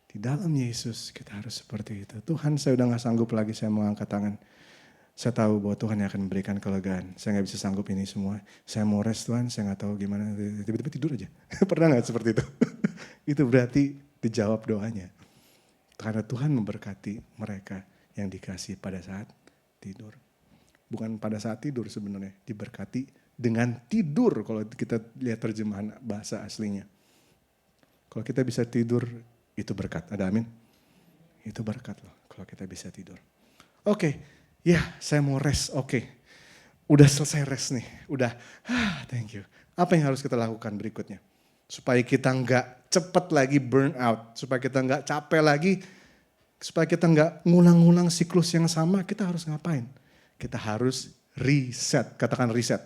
Di dalam Yesus kita harus seperti itu. Tuhan saya udah gak sanggup lagi, saya mau angkat tangan. Saya tahu bahwa Tuhan yang akan memberikan kelegaan. Saya gak bisa sanggup ini semua. Saya mau rest Tuhan, saya gak tahu gimana. Tiba-tiba tidur aja. Pernah gak seperti itu? Itu berarti dijawab doanya. Karena Tuhan memberkati mereka yang dikasih pada saat tidur. Bukan pada saat tidur sebenarnya, diberkati dengan tidur kalau kita lihat terjemahan bahasa aslinya. Kalau kita bisa tidur, itu berkat. Ada amin? Itu berkat loh kalau kita bisa tidur. Oke, ya saya mau rest, oke. Udah selesai rest nih, udah thank you. Apa yang harus kita lakukan berikutnya? Supaya kita nggak cepat lagi burn out, supaya kita nggak capek lagi, supaya kita nggak ngulang-ngulang siklus yang sama, kita harus ngapain? Kita harus reset, katakan reset.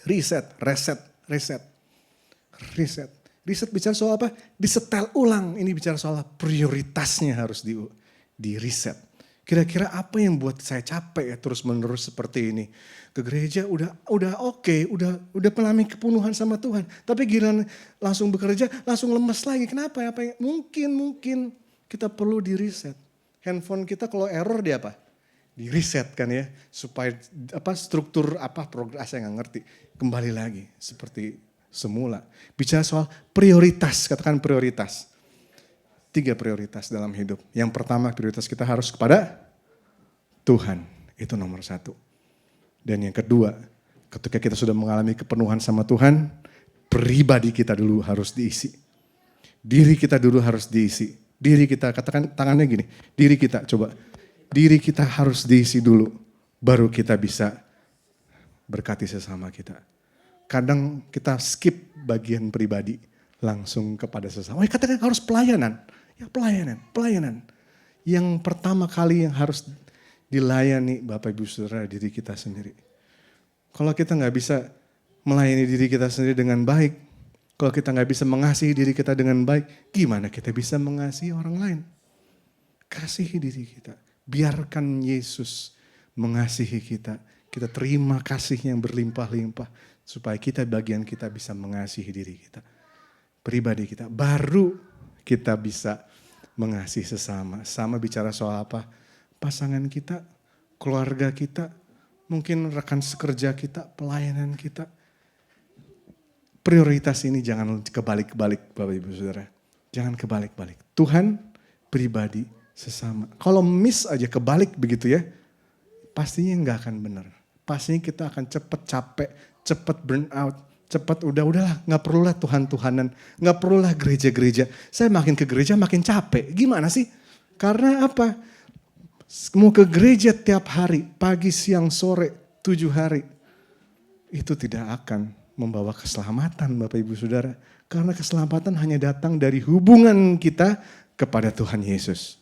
Reset, reset, reset. Reset. Reset bicara soal apa? Disetel ulang, ini bicara soal prioritasnya harus di reset. Kira-kira apa yang buat saya capek ya terus menerus seperti ini? Ke gereja udah oke, udah mengalami kepenuhan sama Tuhan. Tapi giliran langsung bekerja, langsung lemes lagi. Kenapa? Mungkin kita perlu di reset. Handphone kita kalau error dia apa? Di reset kan ya, supaya struktur progres saya nggak ngerti. Kembali lagi seperti semula. Bicara soal prioritas, katakan prioritas. 3 prioritas dalam hidup. Yang pertama prioritas kita harus kepada Tuhan. Itu nomor 1. Dan yang kedua, ketika kita sudah mengalami kepenuhan sama Tuhan, pribadi kita dulu harus diisi. Diri kita dulu harus diisi. Diri kita, katakan tangannya gini, diri kita coba. Diri kita harus diisi dulu, baru kita bisa berkati sesama kita. Kadang kita skip bagian pribadi, langsung kepada sesama. Katakan harus pelayanan. Ya pelayanan. Yang pertama kali yang harus dilayani Bapak Ibu Saudara diri kita sendiri. Kalau kita nggak bisa melayani diri kita sendiri dengan baik, kalau kita nggak bisa mengasihi diri kita dengan baik, gimana kita bisa mengasihi orang lain? Kasihi diri kita. Biarkan Yesus mengasihi kita. Kita terima kasih yang berlimpah-limpah. Supaya bagian kita bisa mengasihi diri kita. Pribadi kita. Baru kita bisa mengasihi sesama. Sama bicara soal apa? Pasangan kita, keluarga kita, mungkin rekan sekerja kita, pelayanan kita. Prioritas ini jangan kebalik-balik Bapak Ibu Saudara. Jangan kebalik-balik. Tuhan, pribadi, sesama. Kalau miss aja kebalik begitu ya, pastinya nggak akan benar. Pastinya kita akan cepat capek, cepat burn out, cepat udahlah nggak perlulah Tuhan-Tuhanan, nggak perlulah gereja-gereja. Saya makin ke gereja makin capek. Gimana sih? Karena apa? Mau ke gereja tiap hari, pagi, siang, sore, 7 hari. Itu tidak akan membawa keselamatan Bapak Ibu Saudara. Karena keselamatan hanya datang dari hubungan kita kepada Tuhan Yesus.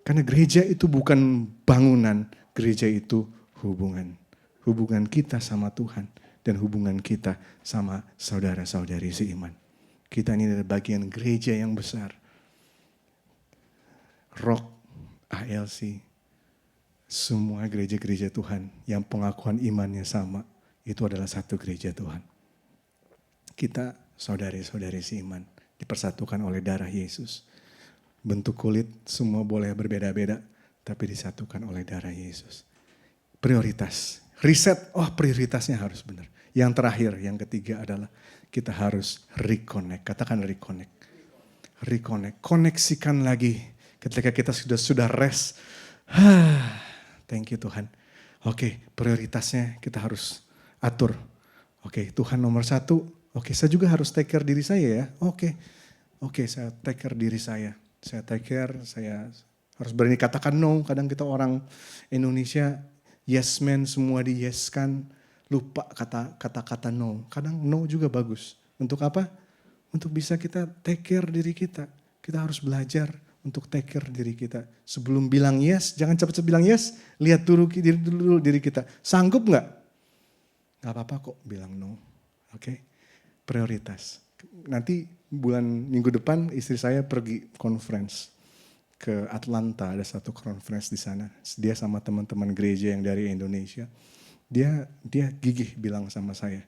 Karena gereja itu bukan bangunan, gereja itu hubungan. Hubungan kita sama Tuhan dan hubungan kita sama saudara-saudari seiman. Kita ini adalah bagian gereja yang besar. Rock, ALC, semua gereja-gereja Tuhan yang pengakuan imannya sama, itu adalah satu gereja Tuhan. Kita saudari-saudari seiman, dipersatukan oleh darah Yesus. Bentuk kulit semua boleh berbeda-beda, tapi disatukan oleh darah Yesus. Prioritas, riset, prioritasnya harus benar. Yang terakhir, yang ketiga adalah kita harus reconnect. Katakan reconnect. Reconnect, koneksikan lagi. Ketika kita sudah rest, thank you Tuhan. Oke, prioritasnya kita harus atur. Oke, Tuhan nomor 1. Oke, saya juga harus take care diri saya ya. Oke, saya take care diri saya. Saya take care, saya harus berani katakan no. Kadang kita orang Indonesia yes man, semua di yes kan. Lupa kata-kata no. Kadang no juga bagus. Untuk apa? Untuk bisa kita take care diri kita. Kita harus belajar untuk take care diri kita. Sebelum bilang yes, jangan cepat-cepat bilang yes. Lihat dulu diri kita. Sanggup gak? Gak apa-apa kok bilang no. Oke, prioritas. Nanti minggu depan istri saya pergi conference ke Atlanta. Ada satu conference di sana. Dia sama teman-teman gereja yang dari Indonesia. Dia gigih bilang sama saya,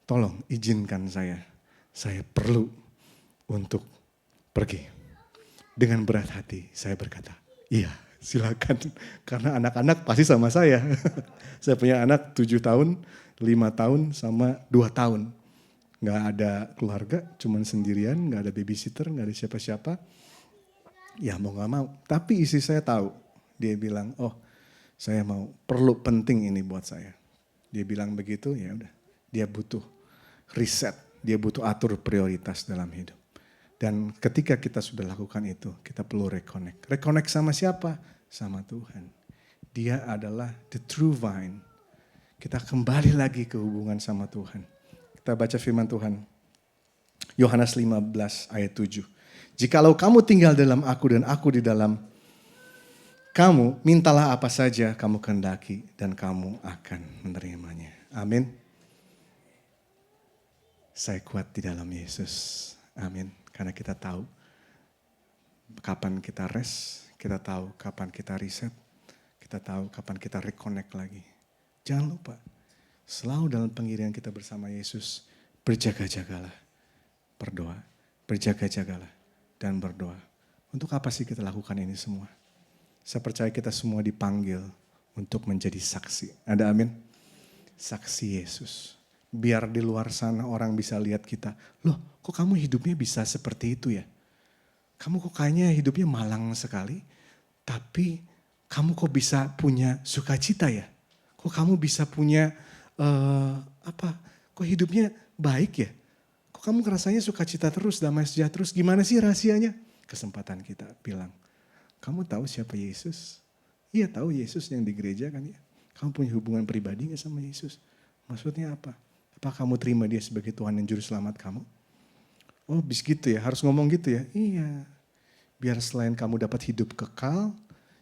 tolong izinkan saya perlu untuk pergi. Dengan berat hati saya berkata, iya silakan. Karena anak-anak pasti sama saya. Saya punya anak 7 tahun, 5 tahun sama 2 tahun. Gak ada keluarga, cuman sendirian, gak ada babysitter, gak ada siapa-siapa. Ya mau gak mau. Tapi istri saya tahu, Dia bilang, oh saya mau, perlu penting ini buat saya. Dia bilang begitu, ya udah. Dia butuh riset, dia butuh atur prioritas dalam hidup. Dan ketika kita sudah lakukan itu, kita perlu reconnect. Reconnect sama siapa? Sama Tuhan. Dia adalah the true vine. Kita kembali lagi ke hubungan sama Tuhan. Kita baca firman Tuhan. Yohanes 15 ayat 7. Jikalau kamu tinggal dalam aku dan aku di dalam kamu, mintalah apa saja kamu kehendaki dan kamu akan menerimanya. Amin. Saya kuat di dalam Yesus. Amin. Karena kita tahu kapan kita rest, kita tahu kapan kita reset, kita tahu kapan kita reconnect lagi. Jangan lupa, selalu dalam pengirian kita bersama Yesus, berjaga-jagalah, berdoa, berjaga-jagalah, dan berdoa. Untuk apa sih kita lakukan ini semua? Saya percaya kita semua dipanggil untuk menjadi saksi. Ada amin? Saksi Yesus. Biar di luar sana orang bisa lihat kita. Loh, kok kamu hidupnya bisa seperti itu ya? Kamu kok kayaknya hidupnya malang sekali. Tapi kamu kok bisa punya sukacita ya? Kok kamu bisa punya kok hidupnya baik ya? Kok kamu rasanya sukacita terus, damai sejahtera terus? Gimana sih rahasianya? Kesempatan kita bilang, kamu tahu siapa Yesus? Iya tahu Yesus yang di gereja kan ya. Kamu punya hubungan pribadi gak sama Yesus? Maksudnya apa? Apa kamu terima dia sebagai Tuhan dan Juru Selamat kamu? Oh bis gitu ya, harus ngomong gitu ya? Iya. Biar selain kamu dapat hidup kekal,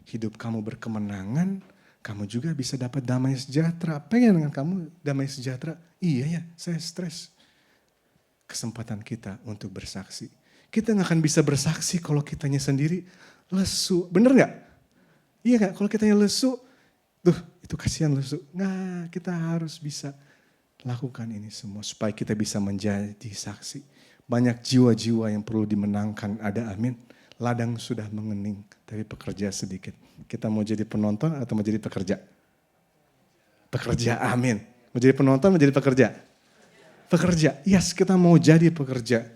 hidup kamu berkemenangan, kamu juga bisa dapat damai sejahtera. Pengen dengan kamu damai sejahtera? Iya ya, saya stres. Kesempatan kita untuk bersaksi. Kita gak akan bisa bersaksi kalau kitanya sendiri lesu. Bener gak? Iya gak? Kalau kitanya lesu, itu kasihan lesu. Nah, kita harus bisa lakukan ini semua supaya kita bisa menjadi saksi. Banyak jiwa-jiwa yang perlu dimenangkan, ada amin. Ladang sudah mengening, tapi pekerja sedikit. Kita mau jadi penonton atau mau jadi pekerja? Pekerja, amin. Mau jadi penonton, mau jadi pekerja? Pekerja, yes kita mau jadi pekerja.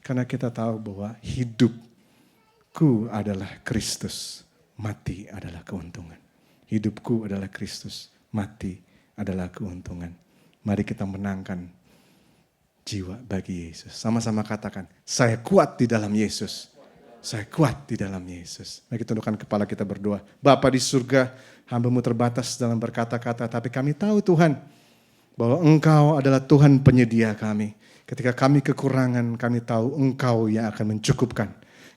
Karena kita tahu bahwa hidupku adalah Kristus, mati adalah keuntungan. Hidupku adalah Kristus, mati adalah keuntungan. Mari kita menangkan jiwa bagi Yesus. Sama-sama katakan, saya kuat di dalam Yesus. Saya kuat di dalam Yesus. Mari kita tundukkan kepala kita berdoa. Bapa di surga, hamba-Mu terbatas dalam berkata-kata. Tapi kami tahu Tuhan, bahwa Engkau adalah Tuhan penyedia kami. Ketika kami kekurangan, kami tahu Engkau yang akan mencukupkan.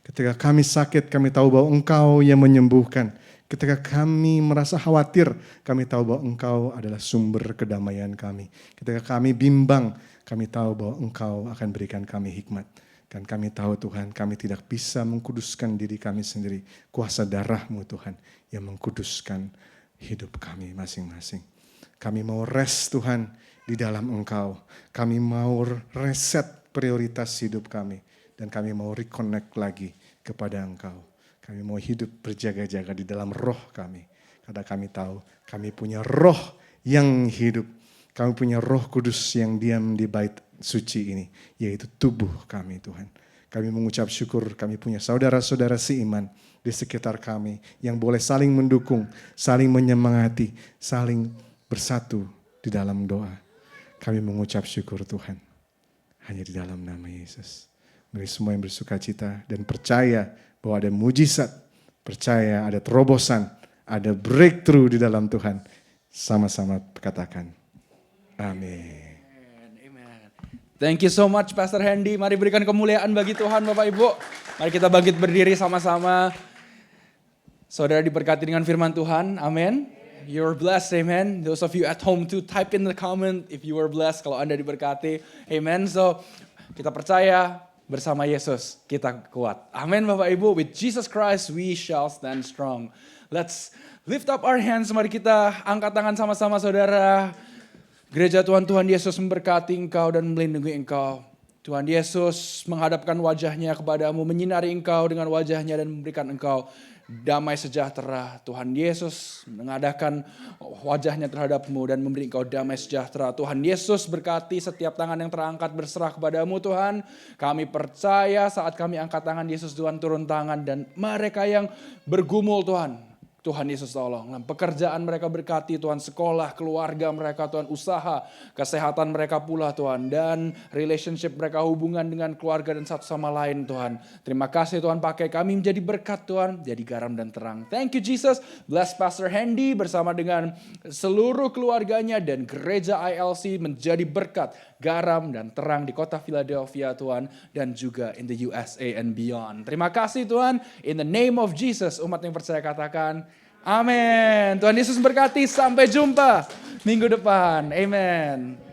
Ketika kami sakit, kami tahu bahwa Engkau yang menyembuhkan. Ketika kami merasa khawatir, kami tahu bahwa Engkau adalah sumber kedamaian kami. Ketika kami bimbang, kami tahu bahwa Engkau akan berikan kami hikmat. Dan kami tahu Tuhan, kami tidak bisa mengkuduskan diri kami sendiri. Kuasa darah-Mu Tuhan yang mengkuduskan hidup kami masing-masing. Kami mau rest Tuhan di dalam Engkau. Kami mau reset prioritas hidup kami. Dan kami mau reconnect lagi kepada Engkau. Kami mau hidup berjaga-jaga di dalam roh kami. Karena kami tahu kami punya roh yang hidup. Kami punya Roh Kudus yang diam di bait suci ini. Yaitu tubuh kami Tuhan. Kami mengucap syukur kami punya saudara-saudara seiman di sekitar kami. Yang boleh saling mendukung, saling menyemangati, saling bersatu di dalam doa. Kami mengucap syukur Tuhan. Hanya di dalam nama Yesus. Mari semua yang bersuka cita dan percaya bahwa ada mujizat, percaya ada terobosan, ada breakthrough di dalam Tuhan. Sama-sama katakan, amin. Amen. Thank you so much Pastor Hendy. Mari berikan kemuliaan bagi Tuhan Bapak Ibu. Mari kita bangkit berdiri sama-sama. Saudara diberkati dengan firman Tuhan, amin. You're blessed, amen. Those of you at home too, type in the comment if you were blessed, kalau Anda diberkati, amen. So kita percaya, bersama Yesus kita kuat. Amin Bapak Ibu. With Jesus Christ we shall stand strong. Let's lift up our hands. Mari kita angkat tangan sama-sama saudara. Gereja Tuhan Yesus memberkati engkau dan melindungi engkau. Tuhan Yesus menghadapkan wajahnya kepadamu, menyinari engkau dengan wajahnya dan memberikan engkau damai sejahtera. Tuhan Yesus mengadakan wajahnya terhadapmu dan memberi engkau damai sejahtera. Tuhan Yesus berkati setiap tangan yang terangkat berserah kepadamu Tuhan. Kami percaya saat kami angkat tangan Yesus Tuhan turun tangan dan mereka yang bergumul Tuhan Tuhan Yesus tolong. Pekerjaan mereka berkati Tuhan, sekolah, keluarga mereka Tuhan, usaha, kesehatan mereka pula Tuhan. Dan relationship mereka, hubungan dengan keluarga dan satu sama lain Tuhan. Terima kasih Tuhan, pakai kami menjadi berkat Tuhan, jadi garam dan terang. Thank you Jesus, bless Pastor Hendy bersama dengan seluruh keluarganya dan gereja ILC menjadi berkat, garam dan terang di kota Philadelphia Tuhan, dan juga in the USA and beyond. Terima kasih Tuhan, in the name of Jesus, umat yang percaya katakan, amin. Tuhan Yesus berkati, sampai jumpa minggu depan, amen.